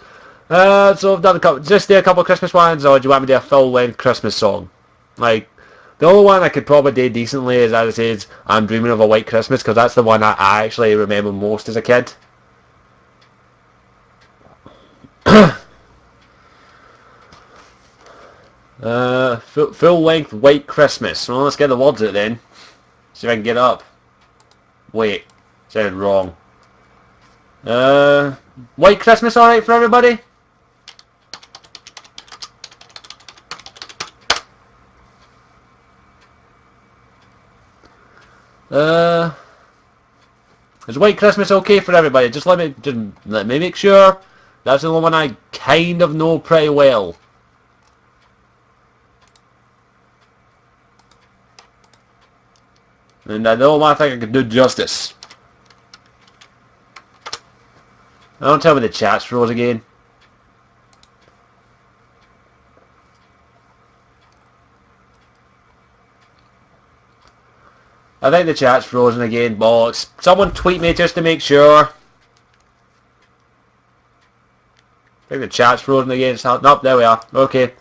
So I've done a couple of Christmas ones, or do you want me to do a full-length Christmas song? Like, the only one I could probably do decently is, as I said, I'm Dreaming of a White Christmas, because that's the one I actually remember most as a kid. Full-length White Christmas. Well, let's get the words out then. See if I can get up. Wait, sounded wrong. White Christmas alright for everybody? Is White Christmas okay for everybody? Just let me make sure. That's the only one I kind of know pretty well. And I don't think I can do justice. Don't tell me the chat's froze again. I think the chat's frozen again, bollocks. Someone tweet me just to make sure. I think the chat's frozen again. Nope, there we are. Okay.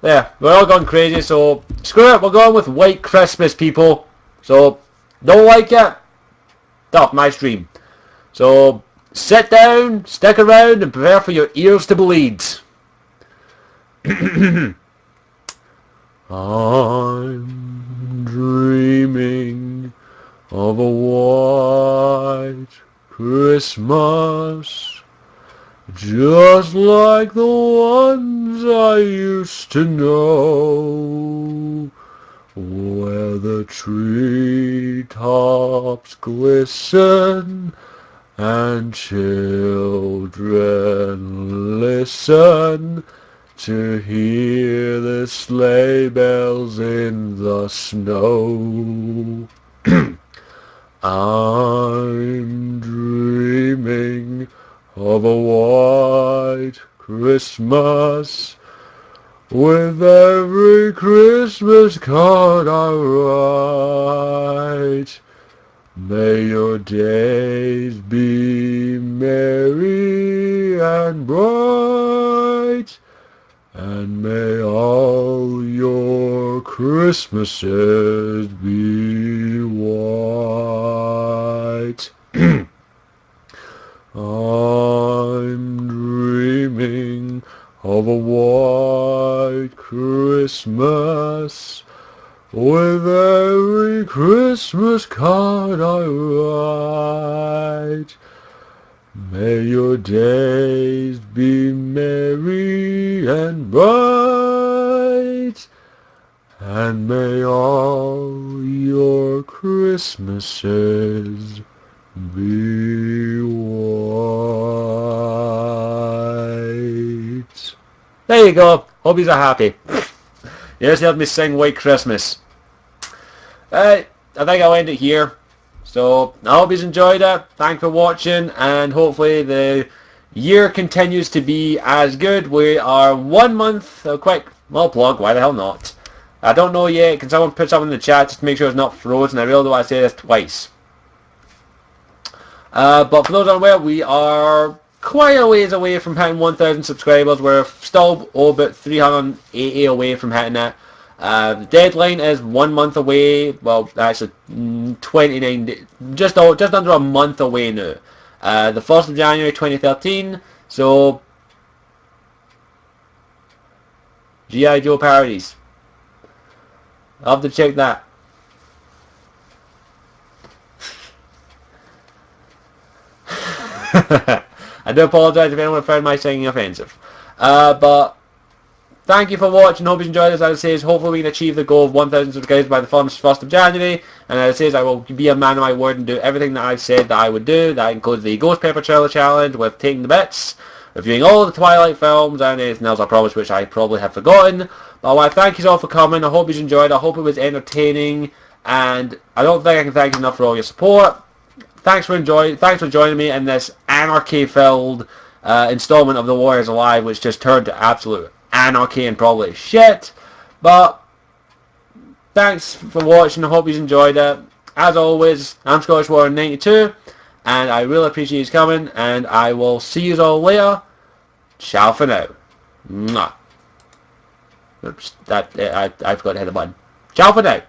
Yeah, we're all gone crazy, so screw it, we're going with White Christmas, people. So, don't like it? Off my stream. So, sit down, stick around, and prepare for your ears to bleed. I'm dreaming of a white Christmas, just like the ones I used to know, where the treetops glisten and children listen to hear the sleigh bells in the snow. I'm dreaming of a white Christmas, with every Christmas card I write. May your days be merry and bright, and may all your Christmases be white. I'm dreaming of a white Christmas, with every Christmas card I write. May your days be merry and bright, and may all your Christmases be white. There you go. Hope you're happy. You just helped me sing White Christmas. I think I'll end it here. So, I hope you enjoyed it. Thanks for watching, and hopefully the year continues to be as good. We are 1 month, a quick, well, plug, why the hell not? I don't know yet. Can someone put something in the chat just to make sure it's not frozen? I really don't want to say this twice. But for those unaware, we are quite a ways away from hitting 1,000 subscribers. We're still about 380 away from hitting it. The deadline is 1 month away. Well, actually, 29 days, just under a month away now. The 1st of January 2013. So, G.I. Joe parodies. I'll have to check that. I do apologise if anyone found my singing offensive. But thank you for watching. Hope you enjoyed this. As it says, hopefully we can achieve the goal of 1,000 subscribers by the 1st of January. And as it says, I will be a man of my word and do everything that I've said that I would do. That includes the Ghost Pepper Trailer Challenge with Taking the Bits, reviewing all the Twilight films, and anything else I promise which I probably have forgotten. But I want to thank you all for coming. I hope you enjoyed. I hope it was entertaining. And I don't think I can thank you enough for all your support. Thanks for joining me in this anarchy-filled installment of The Warriors Alive, which just turned to absolute anarchy and probably shit. But thanks for watching. I hope you enjoyed it. As always, I'm Scottish Warrior 92, and I really appreciate you coming. And I will see you all later. Ciao for now. Mwah. Oops, I forgot to hit the button. Ciao for now.